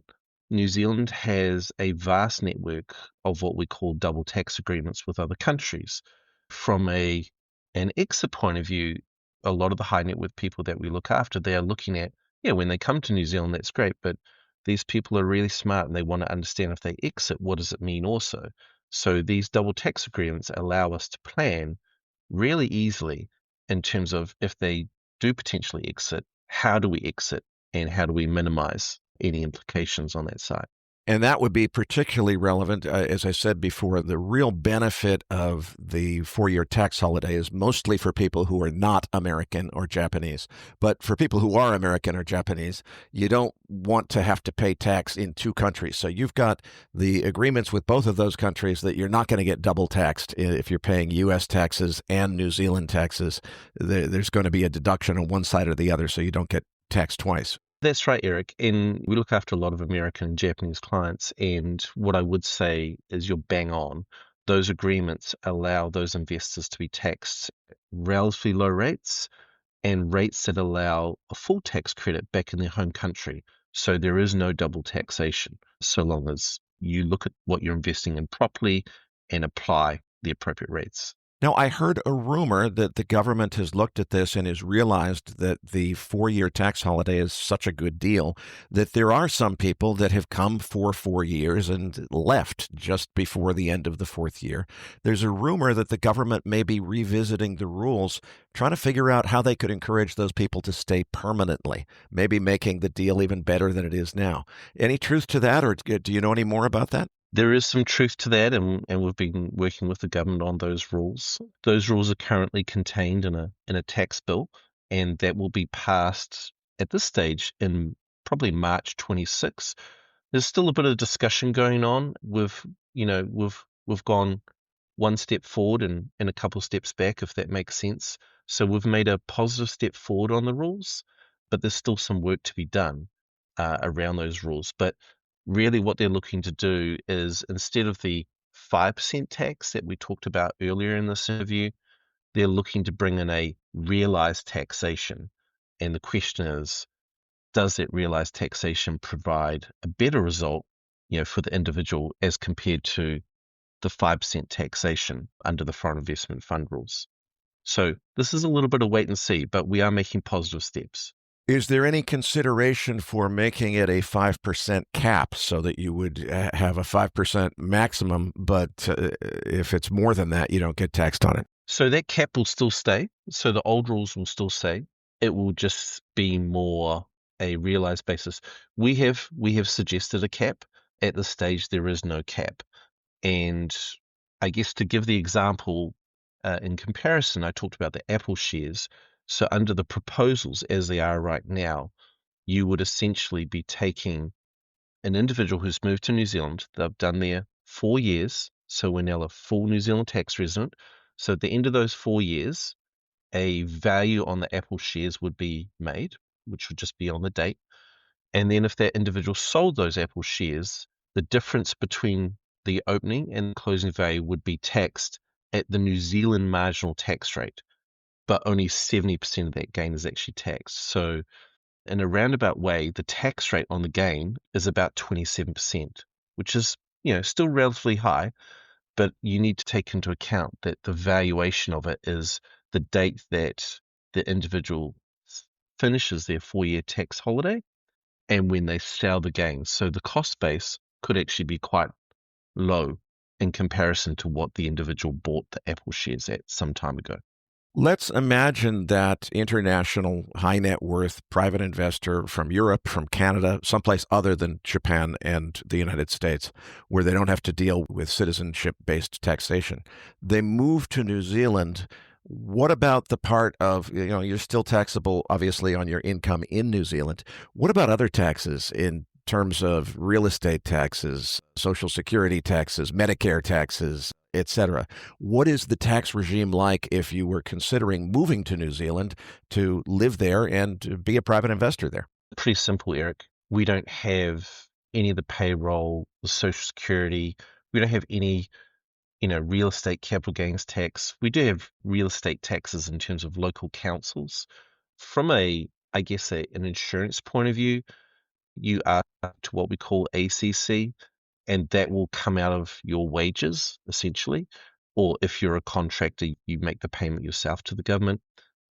New Zealand has a vast network of what we call double tax agreements with other countries. From an exit point of view, a lot of the high net worth people that we look after, they are looking at, yeah, when they come to New Zealand, that's great, but these people are really smart and they want to understand if they exit, what does it mean also? So these double tax agreements allow us to plan really easily in terms of if they do potentially exit, how do we exit and how do we minimize any implications on that side? And that would be particularly relevant, as I said before, the real benefit of the 4-year tax holiday is mostly for people who are not American or Japanese. But for people who are American or Japanese, you don't want to have to pay tax in 2 countries. So you've got the agreements with both of those countries that you're not going to get double taxed if you're paying U.S. taxes and New Zealand taxes. There's going to be a deduction on one side or the other, so you don't get taxed twice. That's right, Eric. And we look after a lot of American and Japanese clients. And what I would say is you're bang on. Those agreements allow those investors to be taxed at relatively low rates and rates that allow a full tax credit back in their home country. So there is no double taxation so long as you look at what you're investing in properly and apply the appropriate rates. Now, I heard a rumor that the government has looked at this and has realized that the 4-year tax holiday is such a good deal that there are some people that have come for 4 years and left just before the end of the 4th year. There's a rumor that the government may be revisiting the rules, trying to figure out how they could encourage those people to stay permanently, maybe making the deal even better than it is now. Any truth to that, or do you know any more about that? There is some truth to that, and we've been working with the government on those rules. Those rules are currently contained in a tax bill, and that will be passed at this stage in probably March 26. There's still a bit of discussion going on. We've gone one step forward and a couple steps back, if that makes sense. So we've made a positive step forward on the rules, but there's still some work to be done around those rules. But really what they're looking to do is, instead of the 5% tax that we talked about earlier in this interview, they're looking to bring in a realized taxation. And the question is, does that realized taxation provide a better result, for the individual as compared to the 5% taxation under the foreign investment fund rules? So this is a little bit of wait and see, but we are making positive steps. Is there any consideration for making it a 5% cap so that you would have a 5% maximum, but if it's more than that, you don't get taxed on it? So that cap will still stay. So the old rules will still stay. It will just be more a realized basis. We have suggested a cap. At this stage, there is no cap. And I guess to give the example in comparison, I talked about the Apple shares. So under the proposals as they are right now, you would essentially be taking an individual who's moved to New Zealand. They've done their 4 years. So we're now a full New Zealand tax resident. So at the end of those 4 years, a value on the Apple shares would be made, which would just be on the date. And then if that individual sold those Apple shares, the difference between the opening and closing value would be taxed at the New Zealand marginal tax rate, but only 70% of that gain is actually taxed. So in a roundabout way, the tax rate on the gain is about 27%, which is, still relatively high, but you need to take into account that the valuation of it is the date that the individual finishes their 4-year tax holiday and when they sell the gains. So the cost base could actually be quite low in comparison to what the individual bought the Apple shares at some time ago. Let's imagine that international high net worth private investor from Europe, from Canada, someplace other than Japan and the United States, where they don't have to deal with citizenship-based taxation. They move to New Zealand. What about the part of, you're still taxable, obviously, on your income in New Zealand. What about other taxes in terms of real estate taxes, Social Security taxes, Medicare taxes, etc. What is the tax regime like if you were considering moving to New Zealand to live there and to be a private investor there? Pretty simple, Eric. We don't have any of the payroll, the Social Security. We don't have any, real estate capital gains tax. We do have real estate taxes in terms of local councils. From an insurance point of view, you are to what we call ACC, and that will come out of your wages, essentially. Or if you're a contractor, you make the payment yourself to the government.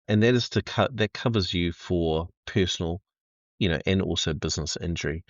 And that is that covers you for personal, and also business injury.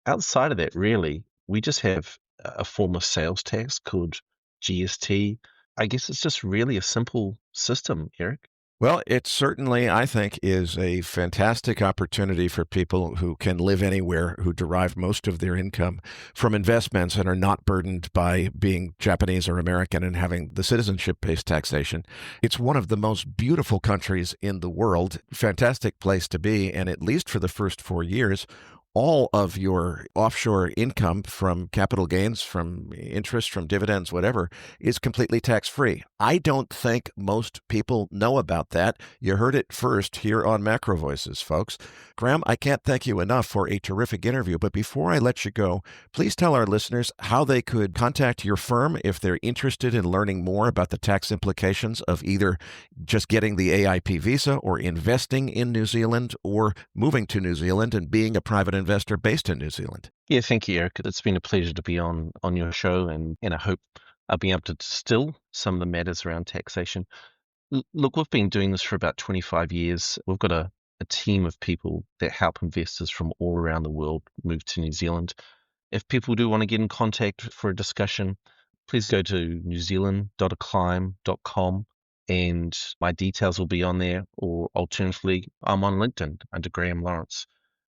Outside of that, really, we just have a form of sales tax called GST. I guess it's just really a simple system, Eric. Well, it certainly, I think, is a fantastic opportunity for people who can live anywhere, who derive most of their income from investments and are not burdened by being Japanese or American and having the citizenship-based taxation. It's one of the most beautiful countries in the world, fantastic place to be, and at least for the first 4 years, all of your offshore income from capital gains, from interest, from dividends, whatever, is completely tax-free. I don't think most people know about that. You heard it first here on MacroVoices, folks. Graham, I can't thank you enough for a terrific interview, but before I let you go, please tell our listeners how they could contact your firm if they're interested in learning more about the tax implications of either just getting the AIP visa or investing in New Zealand or moving to New Zealand and being a private investor based in New Zealand. Yeah, thank you, Eric. It's been a pleasure to be on your show, and I hope I'll be able to distill some of the matters around taxation. Look, we've been doing this for about 25 years. We've got a team of people that help investors from all around the world move to New Zealand. If people do want to get in contact for a discussion, please go to newzealand.acclaim.com and my details will be on there, or alternatively, I'm on LinkedIn under Graham Lawrence.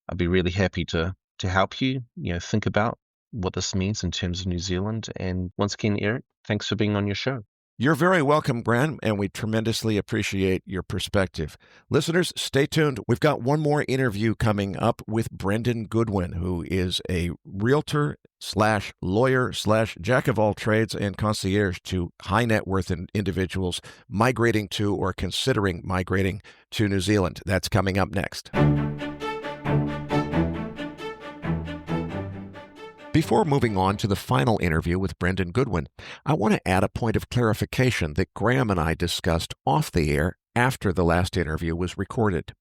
I'd be really happy to help you, think about what this means in terms of New Zealand. And once again, Eric, thanks for being on your show. You're very welcome, Graham, and we tremendously appreciate your perspective. Listeners, stay tuned. We've got one more interview coming up with Brendan Goodwin, who is a realtor / lawyer / jack of all trades and concierge to high net worth individuals migrating to or considering migrating to New Zealand. That's coming up next. Before moving on to the final interview with Brendan Goodwin, I want to add a point of clarification that Graham and I discussed off the air after the last interview was recorded.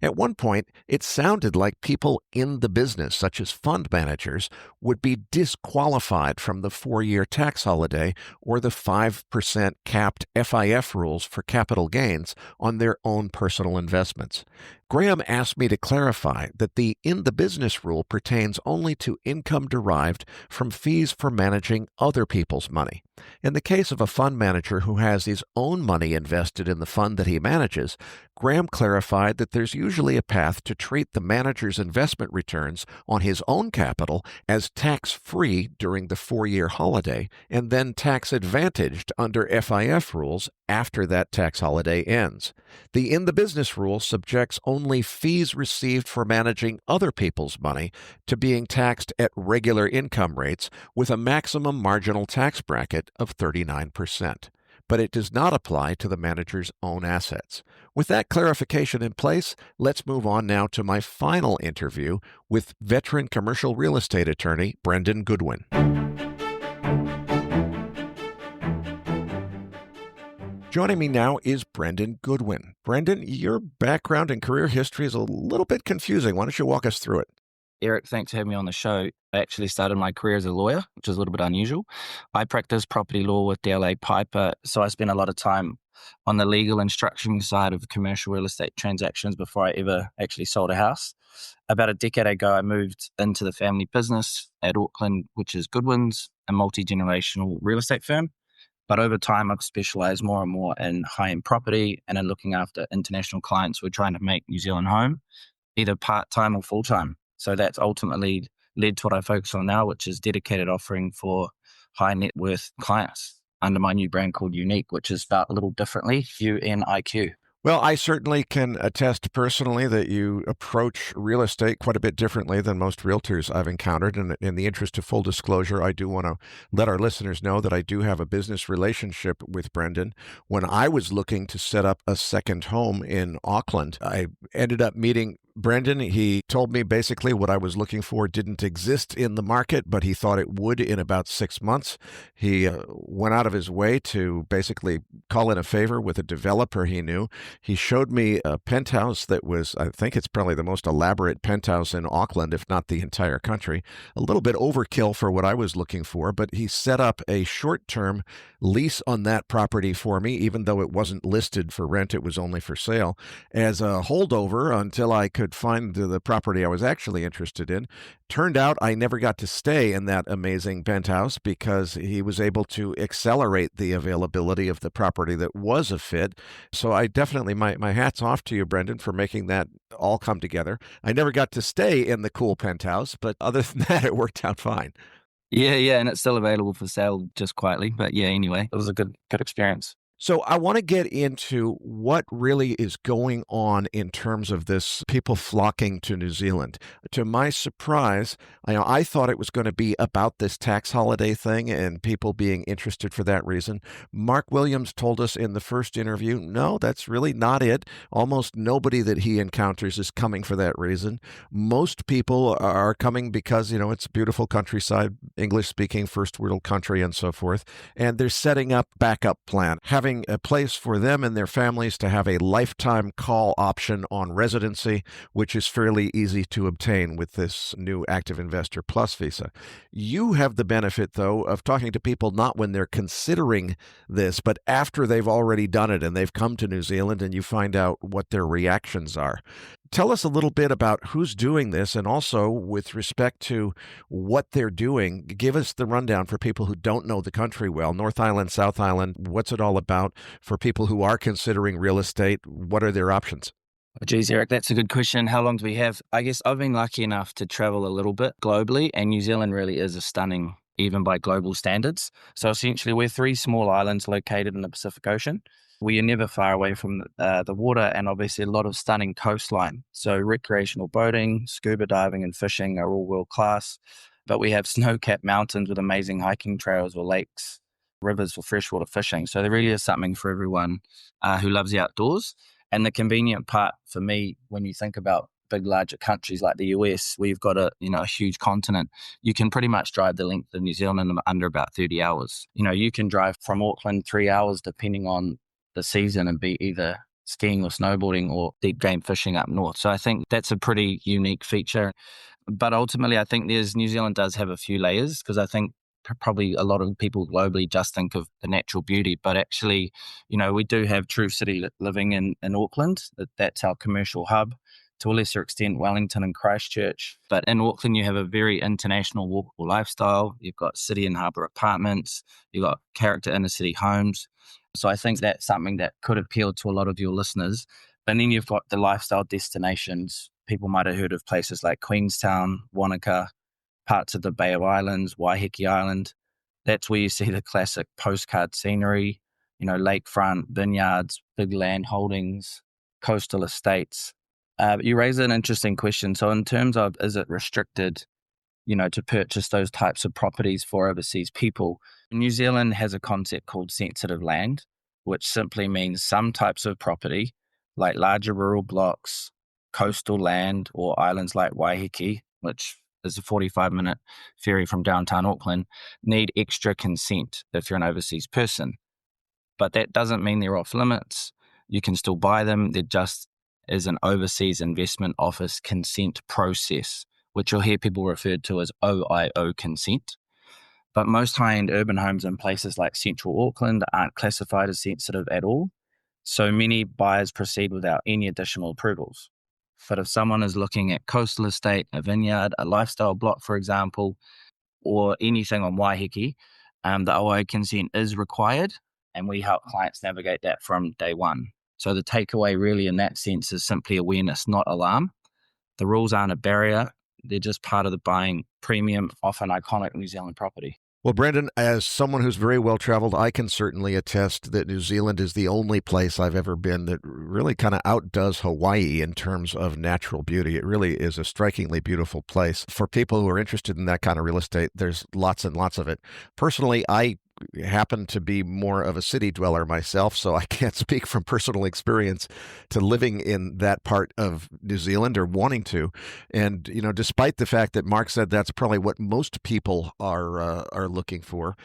At one point, it sounded like people in the business, such as fund managers, would be disqualified from the 4-year tax holiday or the 5% capped FIF rules for capital gains on their own personal investments. Graham asked me to clarify that the in the business rule pertains only to income derived from fees for managing other people's money. In the case of a fund manager who has his own money invested in the fund that he manages, Graham clarified that there's usually a path to treat the manager's investment returns on his own capital as tax-free during the 4-year holiday and then tax-advantaged under FIF rules after that tax holiday ends. The in the business rule subjects only fees received for managing other people's money to being taxed at regular income rates with a maximum marginal tax bracket of 39%. But it does not apply to the manager's own assets. With that clarification in place, let's move on now to my final interview with veteran commercial real estate attorney Brendan Goodwin. Joining me now is Brendan Goodwin. Brendan, your background and career history is a little bit confusing. Why don't you walk us through it? Eric, thanks for having me on the show. I actually started my career as a lawyer, which is a little bit unusual. I practiced property law with DLA Piper, so I spent a lot of time on the legal and structuring side of commercial real estate transactions before I ever actually sold a house. About a decade ago, I moved into the family business at Auckland, which is Goodwin's, a multi-generational real estate firm. But over time, I've specialized more and more in high-end property and in looking after international clients who are trying to make New Zealand home, either part-time or full-time. So that's ultimately led to what I focus on now, which is dedicated offering for high net worth clients under my new brand called Unique, which is spelled a little differently, UNIQ. Well, I certainly can attest personally that you approach real estate quite a bit differently than most realtors I've encountered. And in the interest of full disclosure, I do want to let our listeners know that I do have a business relationship with Brendan. When I was looking to set up a second home in Auckland, I ended up meeting Brendan. He told me basically what I was looking for didn't exist in the market, but he thought it would in about 6 months. He went out of his way to basically call in a favor with a developer he knew. He showed me a penthouse that was, I think it's probably the most elaborate penthouse in Auckland, if not the entire country. A little bit overkill for what I was looking for, but he set up a short-term lease on that property for me, even though it wasn't listed for rent, it was only for sale, as a holdover until I could find the property I was actually interested in. Turned out I never got to stay in that amazing penthouse because he was able to accelerate the availability of the property that was a fit. So I definitely, my hat's off to you, Brendan, for making that all come together. I never got to stay in the cool penthouse, but other than that, it worked out fine. Yeah, and it's still available for sale just quietly. But yeah, anyway, it was a good experience. So I want to get into what really is going on in terms of this people flocking to New Zealand. To my surprise, I thought it was going to be about this tax holiday thing and people being interested for that reason. Mark Williams told us in the first interview, no, that's really not it. Almost nobody that he encounters is coming for that reason. Most people are coming because, it's beautiful countryside, English-speaking, first world country, and so forth. And they're setting up backup plan, having a place for them and their families to have a lifetime call option on residency, which is fairly easy to obtain with this new Active Investor Plus visa. You have the benefit, though, of talking to people not when they're considering this, but after they've already done it and they've come to New Zealand and you find out what their reactions are. Tell us a little bit about who's doing this, and also with respect to what they're doing. Give us the rundown for people who don't know the country well. North Island, South Island, what's it all about for people who are considering real estate? What are their options? Oh, geez, Eric, that's a good question. How long do we have? I guess I've been lucky enough to travel a little bit globally, and New Zealand really is a stunning, even by global standards. So essentially, we're 3 small islands located in the Pacific Ocean. We are never far away from the water, and obviously a lot of stunning coastline. So recreational boating, scuba diving and fishing are all world class. But we have snow-capped mountains with amazing hiking trails or lakes, rivers for freshwater fishing. So there really is something for everyone who loves the outdoors. And the convenient part for me, when you think about big, larger countries like the US, where you've got a huge continent, you can pretty much drive the length of New Zealand in under about 30 hours. You can drive from Auckland 3 hours depending on the season and be either skiing or snowboarding or deep game fishing up north. So I think that's a pretty unique feature. But ultimately, I think New Zealand does have a few layers, because I think probably a lot of people globally just think of the natural beauty, but actually, we do have true city living in Auckland. That's our commercial hub. To a lesser extent, Wellington and Christchurch. But in Auckland, you have a very international walkable lifestyle. You've got city and harbour apartments. You've got character inner city homes. So I think that's something that could appeal to a lot of your listeners. And then you've got the lifestyle destinations. People might have heard of places like Queenstown, Wanaka, parts of the Bay of Islands, Waiheke Island. That's where you see the classic postcard scenery, lakefront, vineyards, big land holdings, coastal estates. You raise an interesting question. So in terms of, is it restricted, to purchase those types of properties for overseas people? New Zealand has a concept called sensitive land, which simply means some types of property, like larger rural blocks, coastal land, or islands like Waiheke, which is a 45-minute ferry from downtown Auckland, need extra consent if you're an overseas person. But that doesn't mean they're off limits. You can still buy them. There just is an overseas investment office consent process, which you'll hear people referred to as OIO consent. But most high-end urban homes in places like central Auckland aren't classified as sensitive at all. So many buyers proceed without any additional approvals. But if someone is looking at coastal estate, a vineyard, a lifestyle block, for example, or anything on Waiheke, the OIO consent is required, and we help clients navigate that from day one. So the takeaway really in that sense is simply awareness, not alarm. The rules aren't a barrier. They're just part of the buying premium, often iconic New Zealand property. Well, Brendan, as someone who's very well traveled, I can certainly attest that New Zealand is the only place I've ever been that really kind of outdoes Hawaii in terms of natural beauty. It really is a strikingly beautiful place. For people who are interested in that kind of real estate, there's lots and lots of it. Personally, I happen to be more of a city dweller myself, so I can't speak from personal experience to living in that part of New Zealand or wanting to. And despite the fact that Mark said that's probably what most people are looking for,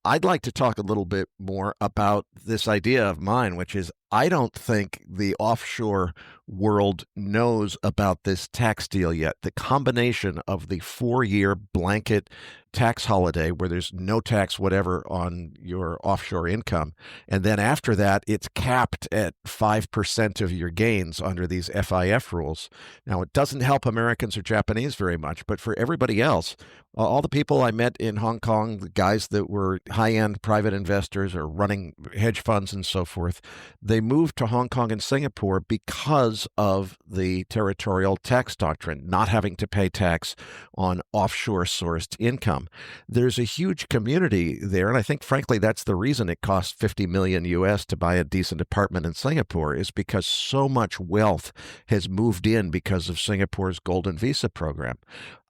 I'd like to talk a little bit more about this idea of mine, which is I don't think the offshore world knows about this tax deal yet. The combination of the 4-year blanket tax holiday where there's no tax whatever on your offshore income. And then after that, it's capped at 5% of your gains under these FIF rules. Now, it doesn't help Americans or Japanese very much, but for everybody else, all the people I met in Hong Kong, the guys that were high-end private investors or running hedge funds and so forth, they moved to Hong Kong and Singapore because of the territorial tax doctrine, not having to pay tax on offshore sourced income. There's a huge community there, and I think, frankly, that's the reason it costs $50 million US to buy a decent apartment in Singapore, is because so much wealth has moved in because of Singapore's Golden Visa program.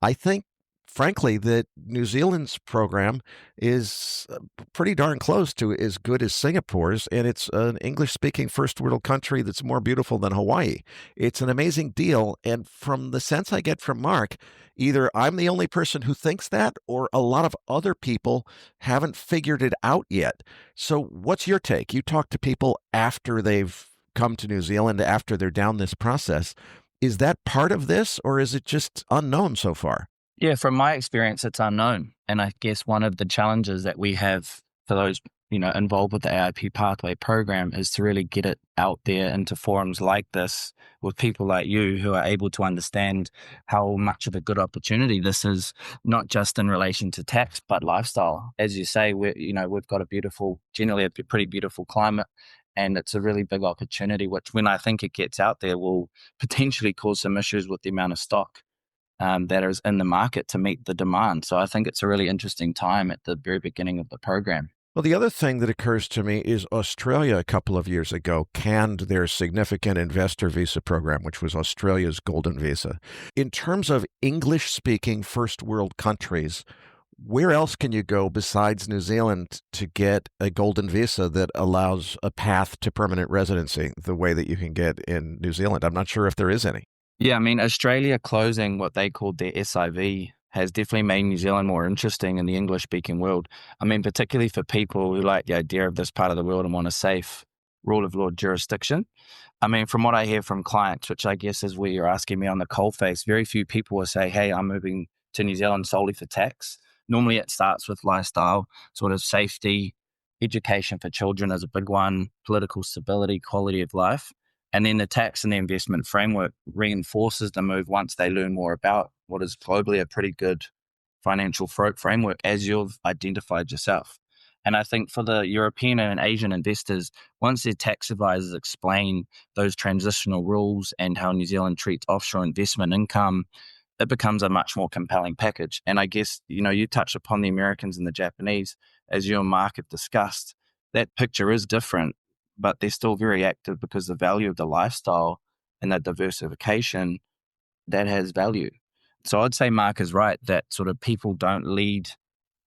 I think, frankly, that New Zealand's program is pretty darn close to as good as Singapore's, and it's an English-speaking first-world country that's more beautiful than Hawaii. It's an amazing deal, and from the sense I get from Mark, either I'm the only person who thinks that, or a lot of other people haven't figured it out yet. So what's your take? You talk to people after they've come to New Zealand, after they're down this process. Is that part of this, or is it just unknown so far? Yeah, from my experience, it's unknown. And I guess one of the challenges that we have for those, involved with the AIP Pathway program is to really get it out there into forums like this with people like you who are able to understand how much of a good opportunity this is, not just in relation to tax, but lifestyle. As you say, we've got generally a pretty beautiful climate. And it's a really big opportunity, which when I think it gets out there will potentially cause some issues with the amount of stock that is in the market to meet the demand. So I think it's a really interesting time at the very beginning of the program. Well, the other thing that occurs to me is Australia a couple of years ago canned their significant investor visa program, which was Australia's Golden Visa. In terms of English-speaking first world countries, where else can you go besides New Zealand to get a Golden Visa that allows a path to permanent residency the way that you can get in New Zealand? I'm not sure if there is any. Yeah, I mean, Australia closing what they called their SIV has definitely made New Zealand more interesting in the English-speaking world. I mean, particularly for people who like the idea of this part of the world and want a safe rule of law jurisdiction. I mean, from what I hear from clients, which I guess is where you're asking me on the coalface, very few people will say, hey, I'm moving to New Zealand solely for tax. Normally it starts with lifestyle, sort of safety, education for children is a big one, political stability, quality of life. And then the tax and the investment framework reinforces the move once they learn more about what is globally a pretty good financial framework, as you've identified yourself. And I think for the European and Asian investors, once their tax advisors explain those transitional rules and how New Zealand treats offshore investment income, it becomes a much more compelling package. And I guess, you touched upon the Americans and the Japanese, as you and Mark have discussed, that picture is different, but they're still very active because the value of the lifestyle and that diversification, that has value. So I'd say Mark is right that sort of people don't lead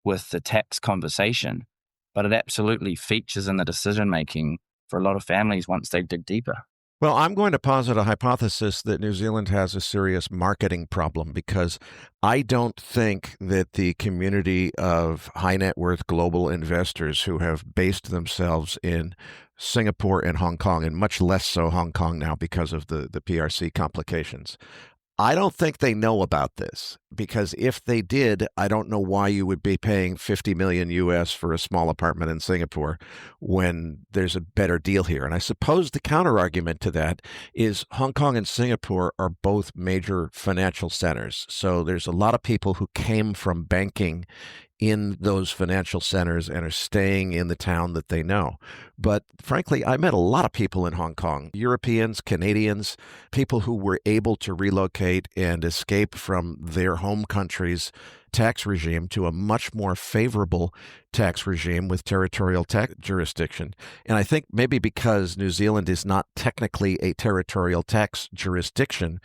with the tax conversation, but it absolutely features in the decision-making for a lot of families once they dig deeper. Well, I'm going to posit a hypothesis that New Zealand has a serious marketing problem because I don't think that the community of high net worth global investors who have based themselves in Singapore and Hong Kong, and much less so Hong Kong now because of the PRC complications, I don't think they know about this, because if they did, I don't know why you would be paying $50 million US for a small apartment in Singapore when there's a better deal here. And I suppose the counter argument to that is Hong Kong and Singapore are both major financial centers. So there's a lot of people who came from banking in those financial centers and are staying in the town that they know. But frankly, I met a lot of people in Hong Kong, Europeans, Canadians, people who were able to relocate and escape from their home country's tax regime to a much more favorable tax regime with territorial tax jurisdiction. And I think maybe because New Zealand is not technically a territorial tax jurisdiction,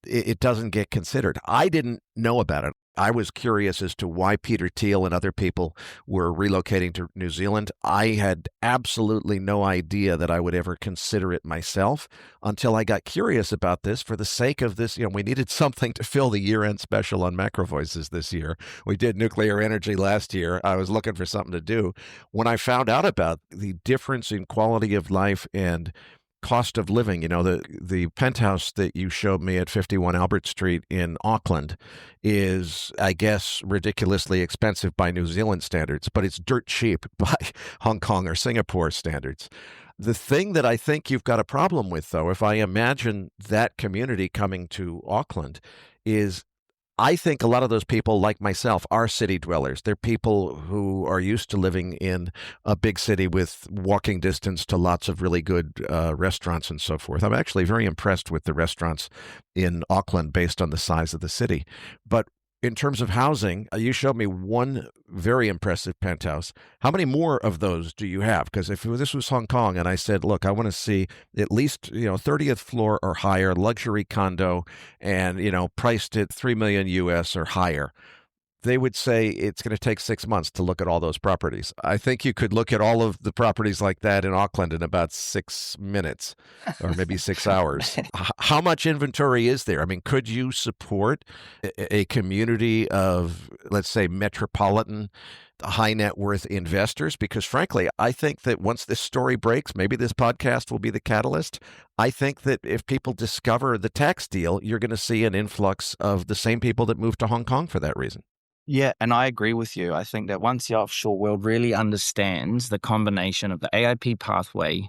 it doesn't get considered. I didn't know about it. I was curious as to why Peter Thiel and other people were relocating to New Zealand. I had absolutely no idea that I would ever consider it myself until I got curious about this for the sake of this. We needed something to fill the year-end special on MacroVoices this year. We did nuclear energy last year. I was looking for something to do. When I found out about the difference in quality of life and cost of living, the penthouse that you showed me at 51 Albert Street in Auckland is, I guess, ridiculously expensive by New Zealand standards, but it's dirt cheap by Hong Kong or Singapore standards. The thing that I think you've got a problem with, though, if I imagine that community coming to Auckland, is I think a lot of those people, like myself, are city dwellers. They're people who are used to living in a big city with walking distance to lots of really good restaurants and so forth. I'm actually very impressed with the restaurants in Auckland based on the size of the city. But in terms of housing, you showed me one very impressive penthouse. How many more of those do you have? Because if this was Hong Kong and I said, look, I want to see at least 30th floor or higher luxury condo and priced at $3 million US or higher, they would say it's going to take 6 months to look at all those properties. I think you could look at all of the properties like that in Auckland in about 6 minutes or maybe 6 hours. How much inventory is there? I mean, could you support a community of, let's say, metropolitan high net worth investors? Because frankly, I think that once this story breaks, maybe this podcast will be the catalyst. I think that if people discover the tax deal, you're going to see an influx of the same people that moved to Hong Kong for that reason. Yeah, and I agree with you. I think that once the offshore world really understands the combination of the AIP pathway,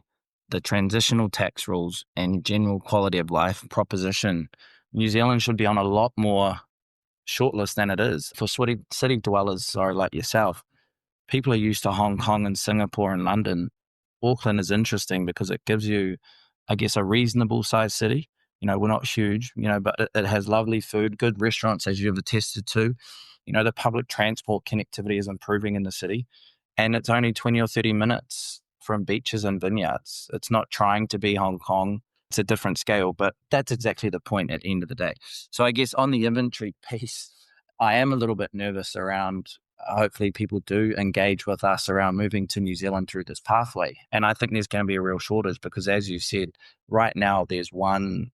the transitional tax rules, and general quality of life proposition, New Zealand should be on a lot more shortlist than it is. For city dwellers, like yourself, people are used to Hong Kong and Singapore and London. Auckland is interesting because it gives you, I guess, a reasonable sized city. We're not huge, but it has lovely food, good restaurants, as you've attested to. The public transport connectivity is improving in the city, and it's only 20 or 30 minutes from beaches and vineyards. It's not trying to be Hong Kong. It's a different scale, but that's exactly the point at the end of the day. So I guess on the inventory piece, I am a little bit nervous around, hopefully people do engage with us around moving to New Zealand through this pathway. And I think there's going to be a real shortage because, as you said, right now there's one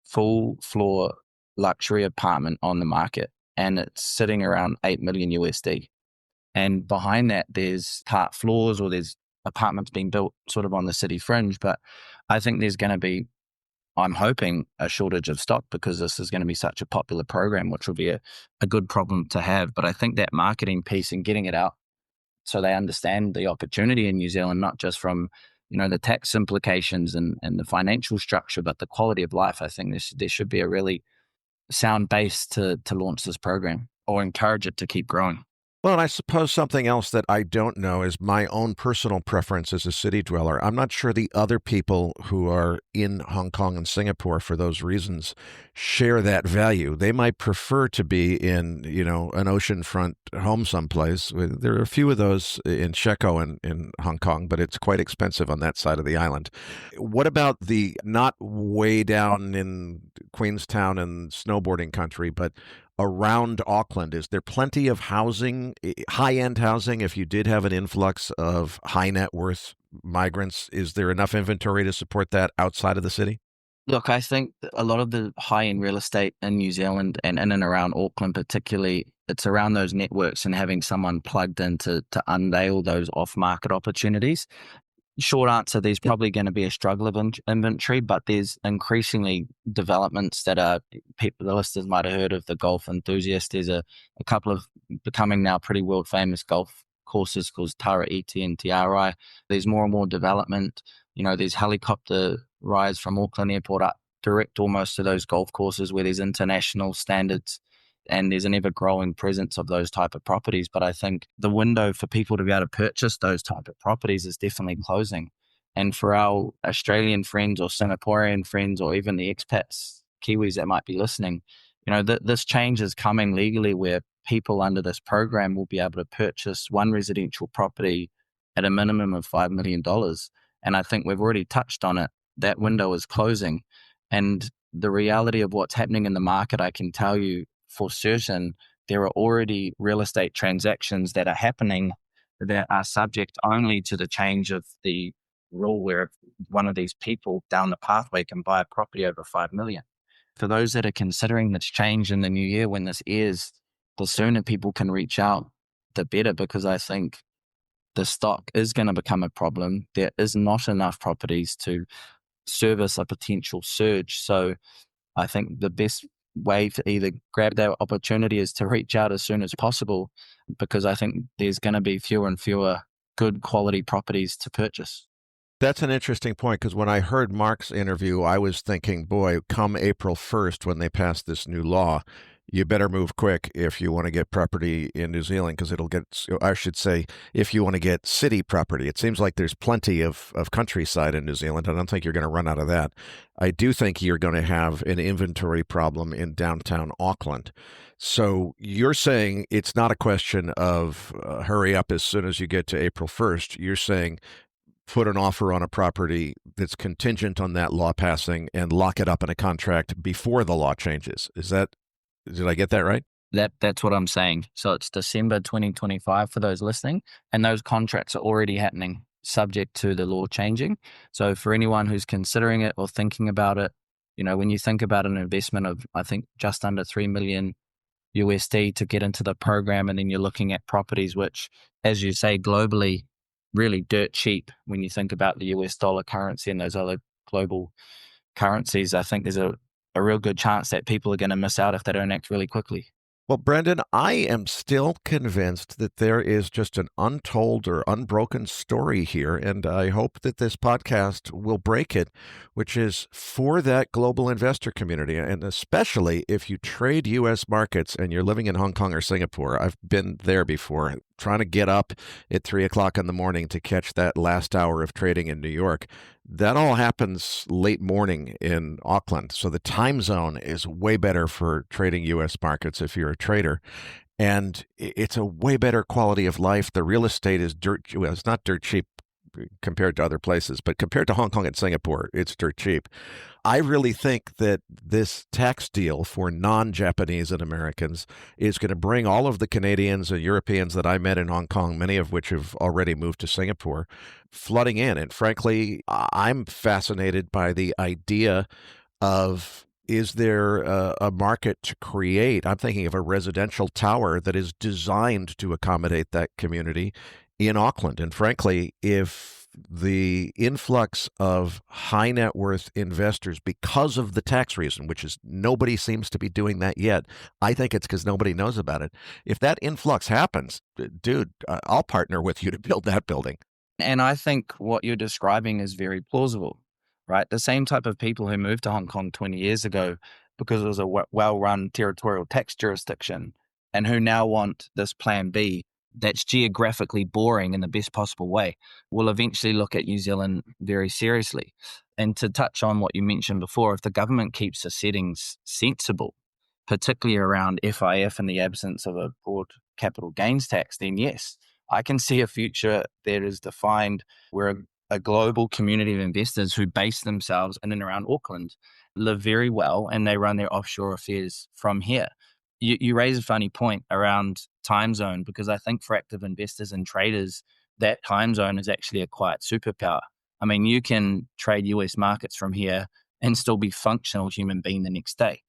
full floor luxury apartment on the market, and it's sitting around 8 million USD. And behind that, there's part floors or there's apartments being built sort of on the city fringe. But I think there's going to be, I'm hoping, a shortage of stock because this is going to be such a popular program, which will be a good problem to have. But I think that marketing piece and getting it out so they understand the opportunity in New Zealand, not just from the tax implications and the financial structure, but the quality of life. I think there should be a really sound base to launch this program or encourage it to keep growing. Well, and I suppose something else that I don't know is my own personal preference as a city dweller. I'm not sure the other people who are in Hong Kong and Singapore for those reasons share that value. They might prefer to be in, an oceanfront home someplace. There are a few of those in Sheko and in Hong Kong, but it's quite expensive on that side of the island. What about the not way down in Queenstown and snowboarding country, but around Auckland? Is there plenty of housing, high-end housing? If you did have an influx of high net worth migrants, is there enough inventory to support that outside of the city? Look, I think a lot of the high-end real estate in New Zealand and in and around Auckland particularly, it's around those networks and having someone plugged in to unveil those off-market opportunities. Short answer, there's probably going to be a struggle of inventory, but there's increasingly developments that are, people, the listeners might have heard of the golf enthusiast. There's a couple of becoming now pretty world famous golf courses called Tara Iti and Tiarai. There's more and more development. There's helicopter rides from Auckland Airport up direct almost to those golf courses where there's international standards and there's an ever-growing presence of those type of properties. But I think the window for people to be able to purchase those type of properties is definitely closing. And for our Australian friends or Singaporean friends or even the expats, Kiwis that might be listening, this change is coming legally where people under this program will be able to purchase one residential property at a minimum of $5 million. And I think we've already touched on it. That window is closing. And the reality of what's happening in the market, I can tell you for certain, there are already real estate transactions that are happening that are subject only to the change of the rule where one of these people down the pathway can buy a property over 5 million. For those that are considering this change in the new year when this airs, the sooner people can reach out, the better, because I think the stock is going to become a problem. There is not enough properties to service a potential surge. So I think the best way to either grab that opportunity is to reach out as soon as possible, because I think there's going to be fewer and fewer good quality properties to purchase. That's an interesting point, because when I heard Mark's interview, I was thinking, boy, come April 1st, when they pass this new law, you better move quick if you want to get property in New Zealand, because I should say, if you want to get city property. It seems like there's plenty of countryside in New Zealand. I don't think you're going to run out of that. I do think you're going to have an inventory problem in downtown Auckland. So you're saying it's not a question of hurry up as soon as you get to April 1st. You're saying put an offer on a property that's contingent on that law passing and lock it up in a contract before the law changes. Did I get that right? That's what I'm saying. So it's December 2025 for those listening, and those contracts are already happening subject to the law changing. So for anyone who's considering it or thinking about it, when you think about an investment of, I think, just under $3 million USD to get into the program, and then you're looking at properties which, as you say, globally, really dirt cheap when you think about the US dollar currency and those other global currencies, I think there's a real good chance that people are going to miss out if they don't act really quickly. Well, Brendan, I am still convinced that there is just an untold or unbroken story here, and I hope that this podcast will break it, which is for that global investor community, and especially if you trade U.S. markets and you're living in Hong Kong or Singapore. I've been there before, trying to get up at 3 o'clock in the morning to catch that last hour of trading in New York. That all happens late morning in Auckland. So the time zone is way better for trading U.S. markets if you're a trader. And it's a way better quality of life. The real estate is it's not dirt cheap compared to other places, but compared to Hong Kong and Singapore, it's dirt cheap. I really think that this tax deal for non-Japanese and Americans is going to bring all of the Canadians and Europeans that I met in Hong Kong, many of which have already moved to Singapore, flooding in. And frankly, I'm fascinated by the idea of, is there a market to create? I'm thinking of a residential tower that is designed to accommodate that community in Auckland. And frankly, if the influx of high net worth investors, because of the tax reason, which is nobody seems to be doing that yet, I think it's because nobody knows about it. If that influx happens, dude, I'll partner with you to build that building. And I think what you're describing is very plausible, right? The same type of people who moved to Hong Kong 20 years ago because it was a well-run territorial tax jurisdiction, and who now want this plan B that's geographically boring in the best possible way, will eventually look at New Zealand very seriously. And to touch on what you mentioned before, if the government keeps the settings sensible, particularly around FIF in the absence of a broad capital gains tax, then yes, I can see a future that is defined where a global community of investors who base themselves in and around Auckland live very well, and they run their offshore affairs from here. You raise a funny point around time zone, because I think for active investors and traders, that time zone is actually a quiet superpower. I mean, you can trade US markets from here and still be functional human being the next day.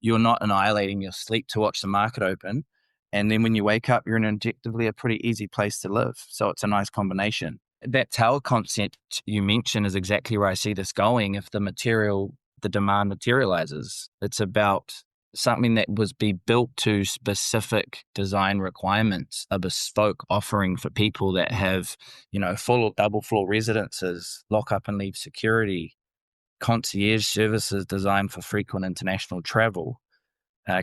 You're not annihilating your sleep to watch the market open. And then when you wake up, you're in objectively a pretty easy place to live. So it's a nice combination. That tower concept you mentioned is exactly where I see this going. If the demand materializes, it's about something that was built to specific design requirements, a bespoke offering for people that have, full or double floor residences, lock up and leave security, concierge services designed for frequent international travel,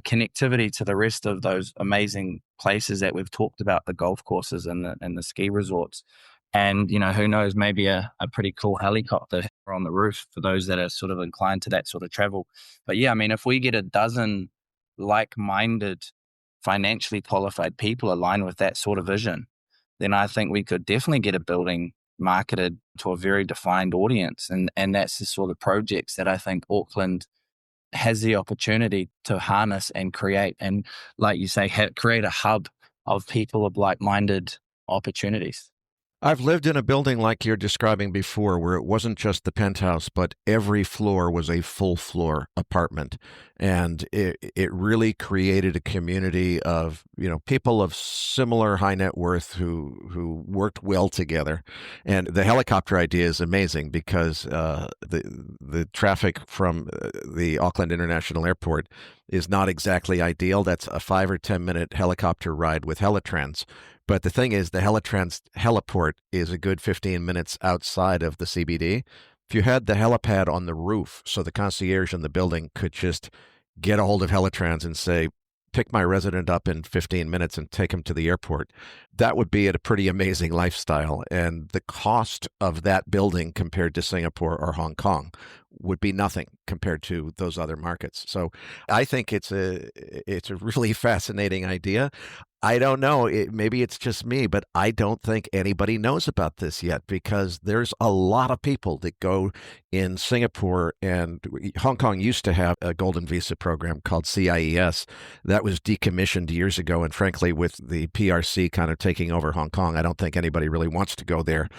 connectivity to the rest of those amazing places that we've talked about, the golf courses and the ski resorts. And, who knows, maybe a pretty cool helicopter on the roof for those that are sort of inclined to that sort of travel. But yeah, I mean, if we get a dozen like-minded, financially qualified people aligned with that sort of vision, then I think we could definitely get a building marketed to a very defined audience. And that's the sort of projects that I think Auckland has the opportunity to harness and create. And like you say, create a hub of people of like-minded opportunities. I've lived in a building like you're describing before, where it wasn't just the penthouse, but every floor was a full floor apartment. And it really created a community of, people of similar high net worth who worked well together. And the helicopter idea is amazing because the traffic from the Auckland International Airport is not exactly ideal. That's a 5 or 10 minute helicopter ride with Helitrans. But the thing is, the Helitrans heliport is a good 15 minutes outside of the CBD. If you had the helipad on the roof, so the concierge in the building could just get a hold of Helitrans and say, pick my resident up in 15 minutes and take him to the airport, that would be a pretty amazing lifestyle. And the cost of that building compared to Singapore or Hong Kong would be nothing compared to those other markets. So I think it's a really fascinating idea. I don't know, maybe it's just me, but I don't think anybody knows about this yet, because there's a lot of people that go in Singapore, and Hong Kong used to have a golden visa program called CIES that was decommissioned years ago. And frankly, with the PRC kind of taking over Hong Kong, I don't think anybody really wants to go there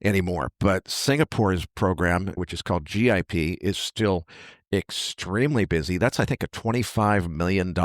anymore. But Singapore's program, which is called GIP, is still extremely busy. That's, I think, a $25 million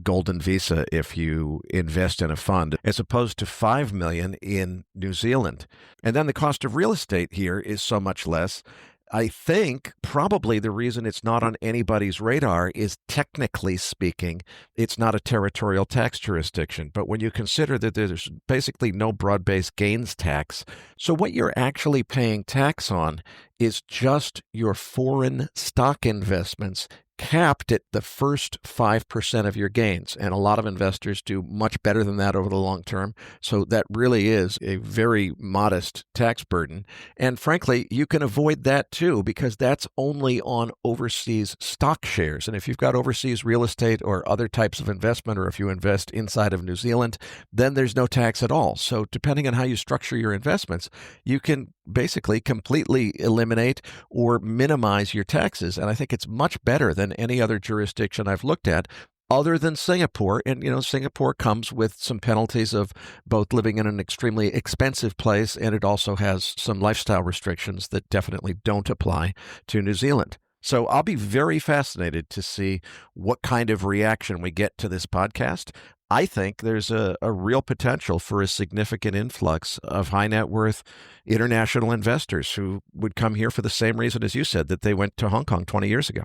golden visa if you invest in a fund, as opposed to $5 million in New Zealand. And then the cost of real estate here is so much less. I think probably the reason it's not on anybody's radar is, technically speaking, it's not a territorial tax jurisdiction. But when you consider that there's basically no broad-based gains tax, so what you're actually paying tax on is just your foreign stock investments, capped at the first 5% of your gains. And a lot of investors do much better than that over the long term. So that really is a very modest tax burden. And frankly, you can avoid that too, because that's only on overseas stock shares. And if you've got overseas real estate or other types of investment, or if you invest inside of New Zealand, then there's no tax at all. So depending on how you structure your investments, you can basically completely eliminate or minimize your taxes. And I think it's much better than any other jurisdiction I've looked at, other than Singapore. And, Singapore comes with some penalties of both living in an extremely expensive place, and it also has some lifestyle restrictions that definitely don't apply to New Zealand. So I'll be very fascinated to see what kind of reaction we get to this podcast. I think there's a real potential for a significant influx of high net worth international investors who would come here for the same reason as you said, that they went to Hong Kong 20 years ago.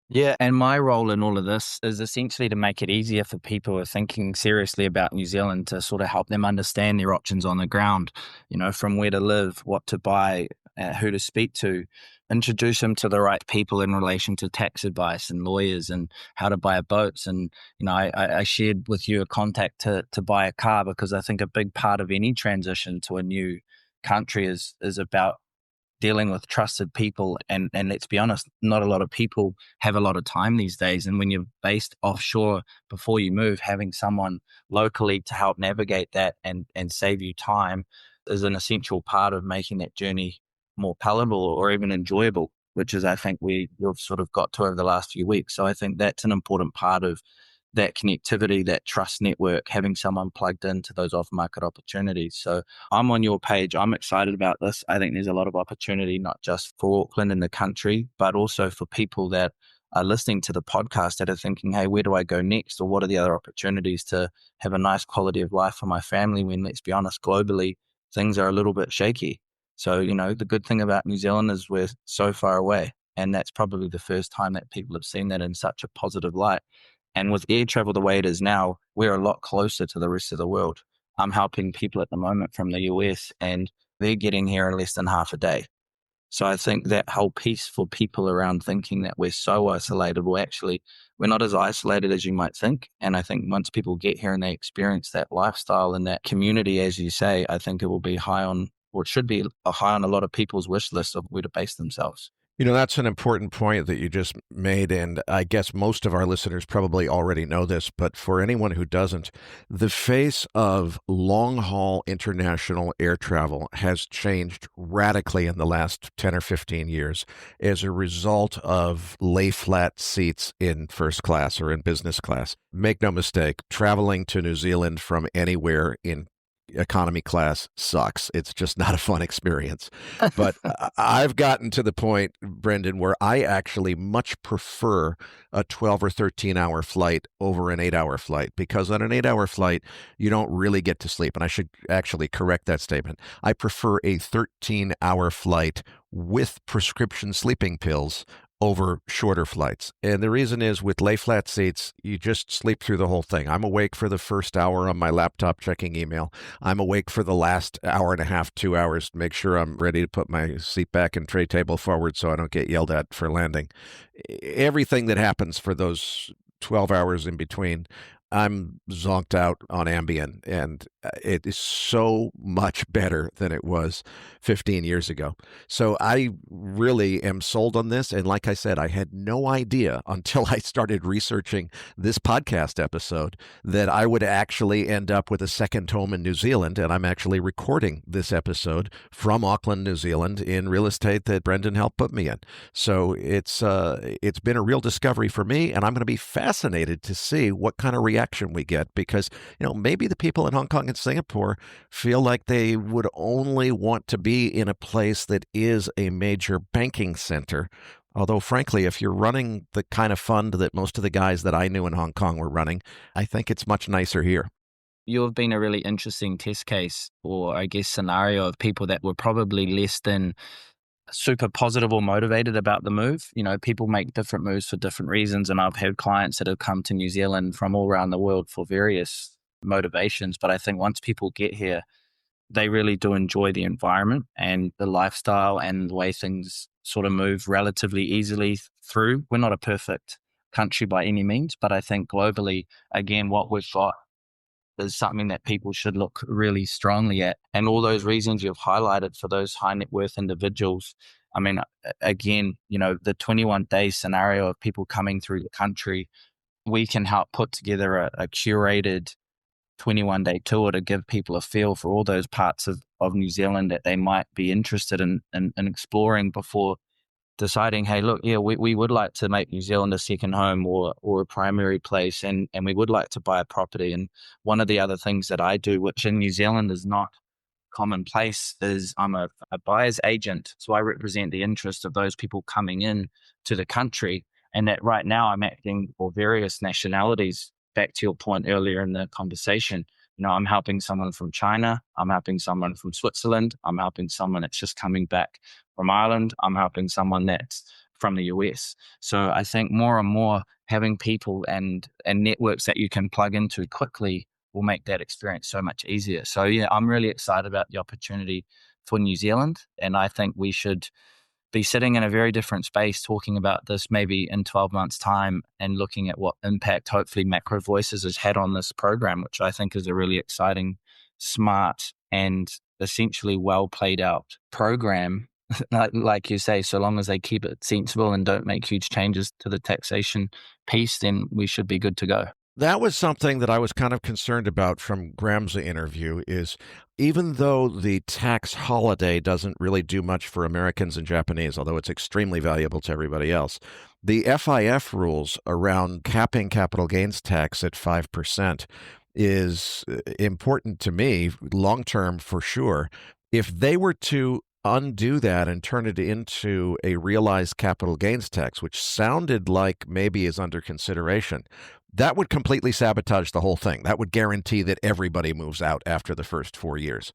Yeah, and my role in all of this is essentially to make it easier for people who are thinking seriously about New Zealand, to sort of help them understand their options on the ground, from where to live, what to buy, who to speak to, introduce them to the right people in relation to tax advice and lawyers and how to buy boats. And, I shared with you a contact to buy a car, because I think a big part of any transition to a new country is about dealing with trusted people. And let's be honest, not a lot of people have a lot of time these days. And when you're based offshore, before you move, having someone locally to help navigate that and save you time is an essential part of making that journey more palatable or even enjoyable, which is, I think, we've sort of got to over the last few weeks. So I think that's an important part of that connectivity, that trust network, having someone plugged into those off-market opportunities. So I'm on your page. I'm excited about this. I think there's a lot of opportunity, not just for Auckland and the country, but also for people that are listening to the podcast that are thinking, hey, where do I go next? Or what are the other opportunities to have a nice quality of life for my family when, let's be honest, globally, things are a little bit shaky. So, the good thing about New Zealand is we're so far away. And that's probably the first time that people have seen that in such a positive light. And with air travel the way it is now, we're a lot closer to the rest of the world. I'm helping people at the moment from the US, and they're getting here in less than half a day. So I think that whole piece for people around thinking that we're so isolated, well, actually, we're not as isolated as you might think. And I think once people get here and they experience that lifestyle and that community, as you say, I think it will be high on, or it should be high on a lot of people's wish list of where to base themselves. That's an important point that you just made, and I guess most of our listeners probably already know this, but for anyone who doesn't, the face of long-haul international air travel has changed radically in the last 10 or 15 years as a result of lay-flat seats in first class or in business class. Make no mistake, traveling to New Zealand from anywhere in economy class sucks. It's just not a fun experience. But I've gotten to the point, Brendan, where I actually much prefer a 12 or 13 hour flight over an 8-hour flight, because on an 8-hour flight, you don't really get to sleep. And I should actually correct that statement. I prefer a 13-hour flight with prescription sleeping pills over shorter flights. And the reason is, with lay flat seats, you just sleep through the whole thing. I'm awake for the first hour on my laptop checking email. I'm awake for the last hour and a half, 2 hours to make sure I'm ready to put my seat back and tray table forward so I don't get yelled at for landing. Everything that happens for those 12 hours in between, I'm zonked out on Ambien, and it is so much better than it was 15 years ago. So I really am sold on this. And like I said, I had no idea until I started researching this podcast episode that I would actually end up with a second home in New Zealand. And I'm actually recording this episode from Auckland, New Zealand, in real estate that Brendan helped put me in. So it's been a real discovery for me, and I'm going to be fascinated to see what kind of reaction we get, because maybe the people in Hong Kong and Singapore feel like they would only want to be in a place that is a major banking center. Although, frankly, if you're running the kind of fund that most of the guys that I knew in Hong Kong were running, I think it's much nicer here. You've been a really interesting test case, or I guess scenario, of people that were probably less than super positive or motivated about the move. People make different moves for different reasons. And I've had clients that have come to New Zealand from all around the world for various motivations. But I think once people get here, they really do enjoy the environment and the lifestyle and the way things sort of move relatively easily through. We're not a perfect country by any means, but I think globally, again, what we've got is something that people should look really strongly at. And all those reasons you've highlighted for those high net worth individuals. I mean, again, the 21-day scenario of people coming through the country, we can help put together a curated 21-day tour to give people a feel for all those parts of New Zealand that they might be interested in exploring before deciding, hey, look, yeah, we would like to make New Zealand a second home or a primary place, and we would like to buy a property. And one of the other things that I do, which in New Zealand is not commonplace, is I'm a buyer's agent. So I represent the interest of those people coming in to the country, and that right now I'm acting for various nationalities. Back to your point earlier in the conversation, I'm helping someone from China, I'm helping someone from Switzerland, I'm helping someone that's just coming back from Ireland, I'm helping someone that's from the US. So I think more and more having people and networks that you can plug into quickly will make that experience so much easier. So yeah, I'm really excited about the opportunity for New Zealand, and I think we should be sitting in a very different space talking about this maybe in 12 months' time and looking at what impact hopefully MacroVoices has had on this program, which I think is a really exciting, smart, and essentially well played out program. Like you say, so long as they keep it sensible and don't make huge changes to the taxation piece, then we should be good to go. That was something that I was kind of concerned about from Graham's interview, is even though the tax holiday doesn't really do much for Americans and Japanese, although it's extremely valuable to everybody else, the FIF rules around capping capital gains tax at 5% is important to me, long-term for sure. If they were to undo that and turn it into a realized capital gains tax, which sounded like maybe is under consideration, that would completely sabotage the whole thing. That would guarantee that everybody moves out after the first 4 years.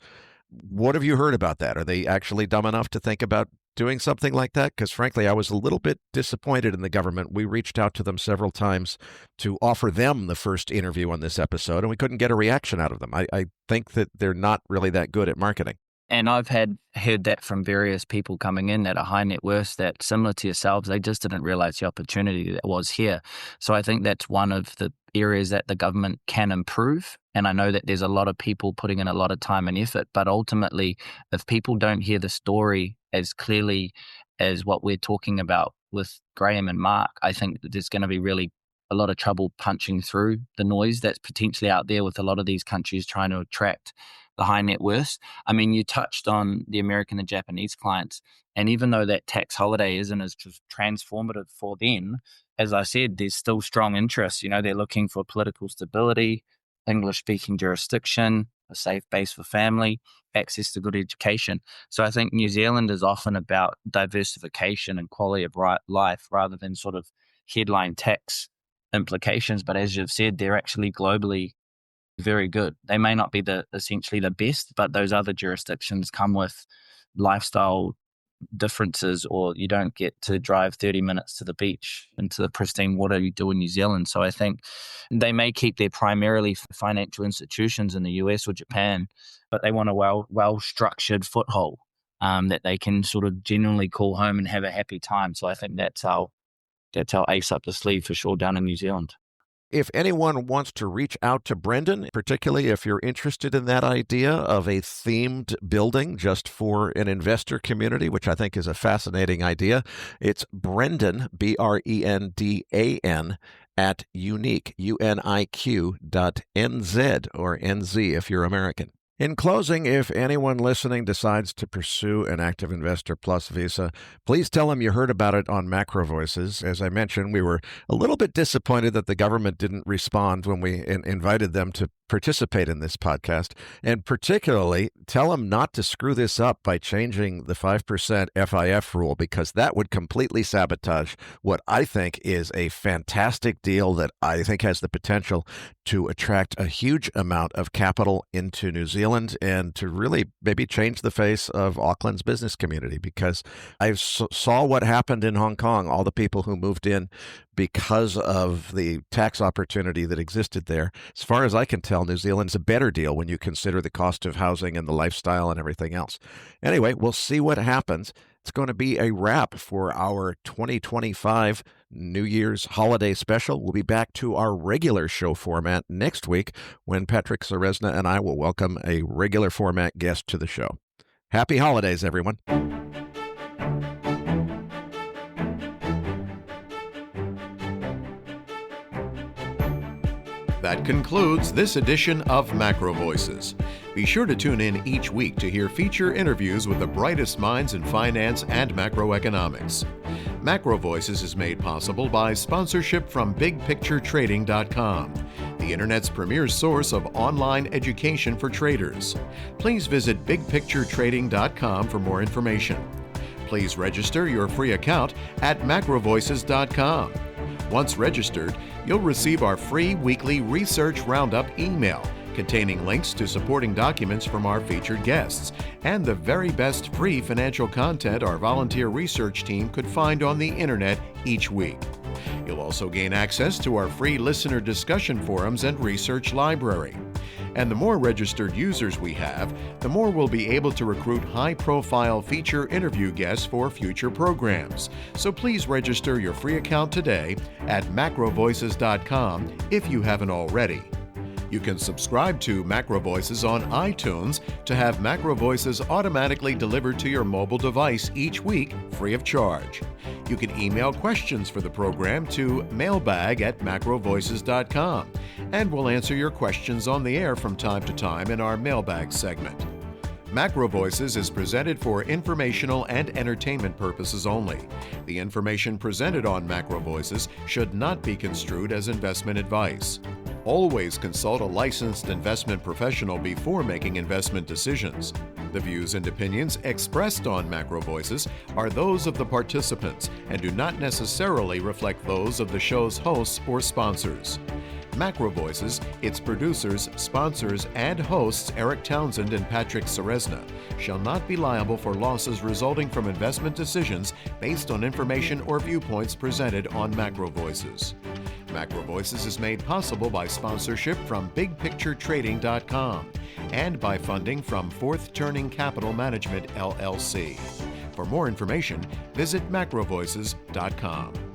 What have you heard about that? Are they actually dumb enough to think about doing something like that? Because frankly, I was a little bit disappointed in the government. We reached out to them several times to offer them the first interview on this episode, and we couldn't get a reaction out of them. I think that they're not really that good at marketing. And I've heard that from various people coming in that are high net worth that, similar to yourselves, they just didn't realize the opportunity that was here. So I think that's one of the areas that the government can improve. And I know that there's a lot of people putting in a lot of time and effort, but ultimately, if people don't hear the story as clearly as what we're talking about with Graham and Mark, I think that there's going to be really a lot of trouble punching through the noise that's potentially out there with a lot of these countries trying to attract the high net worth. I mean, you touched on the American and Japanese clients, and even though that tax holiday isn't as transformative for them, as I said, there's still strong interest. You know, they're looking for political stability, English-speaking jurisdiction, a safe base for family, access to good education. So I think New Zealand is often about diversification and quality of life rather than sort of headline tax implications. But as you've said, they're actually globally very good. They may not be essentially the best, but those other jurisdictions come with lifestyle differences, or you don't get to drive 30 minutes to the beach into the pristine water you do in New Zealand. So I think they may keep their primarily financial institutions in the US or Japan, but they want a well-structured foothold that they can sort of genuinely call home and have a happy time. So I think that's our ace up the sleeve for sure down in New Zealand. If anyone wants to reach out to Brendan, particularly if you're interested in that idea of a themed building just for an investor community, which I think is a fascinating idea, it's Brendan, BRENDAN, at uniq, uniq.nz, or NZ if you're American. In closing, if anyone listening decides to pursue an Active Investor Plus visa, please tell them you heard about it on MacroVoices. As I mentioned, we were a little bit disappointed that the government didn't respond when we invited them to participate in this podcast, and particularly tell them not to screw this up by changing the 5% FIF rule, because that would completely sabotage what I think is a fantastic deal that I think has the potential to attract a huge amount of capital into New Zealand and to really maybe change the face of Auckland's business community, because I saw what happened in Hong Kong, all the people who moved in because of the tax opportunity that existed there. As far as I can tell, New Zealand's a better deal when you consider the cost of housing and the lifestyle and everything else. Anyway, we'll see what happens. It's going to be a wrap for our 2025 New Year's holiday special. We'll be back to our regular show format next week when Patrick Ceresna and I will welcome a regular format guest to the show. Happy holidays, everyone. That concludes this edition of MacroVoices. Be sure to tune in each week to hear feature interviews with the brightest minds in finance and macroeconomics. MacroVoices is made possible by sponsorship from BigPictureTrading.com, the Internet's premier source of online education for traders. Please visit BigPictureTrading.com for more information. Please register your free account at MacroVoices.com. Once registered, you'll receive our free weekly Research Roundup email containing links to supporting documents from our featured guests and the very best free financial content our volunteer research team could find on the internet each week. You'll also gain access to our free listener discussion forums and research library. And the more registered users we have, the more we'll be able to recruit high-profile feature interview guests for future programs. So please register your free account today at macrovoices.com if you haven't already. You can subscribe to MacroVoices on iTunes to have MacroVoices automatically delivered to your mobile device each week, free of charge. You can email questions for the program to mailbag@macrovoices.com, and we'll answer your questions on the air from time to time in our mailbag segment. MacroVoices is presented for informational and entertainment purposes only. The information presented on MacroVoices should not be construed as investment advice. Always consult a licensed investment professional before making investment decisions. The views and opinions expressed on MacroVoices are those of the participants and do not necessarily reflect those of the show's hosts or sponsors. MacroVoices, its producers, sponsors, and hosts Eric Townsend and Patrick Ceresna shall not be liable for losses resulting from investment decisions based on information or viewpoints presented on MacroVoices. MacroVoices is made possible by sponsorship from BigPictureTrading.com and by funding from Fourth Turning Capital Management, LLC. For more information, visit MacroVoices.com.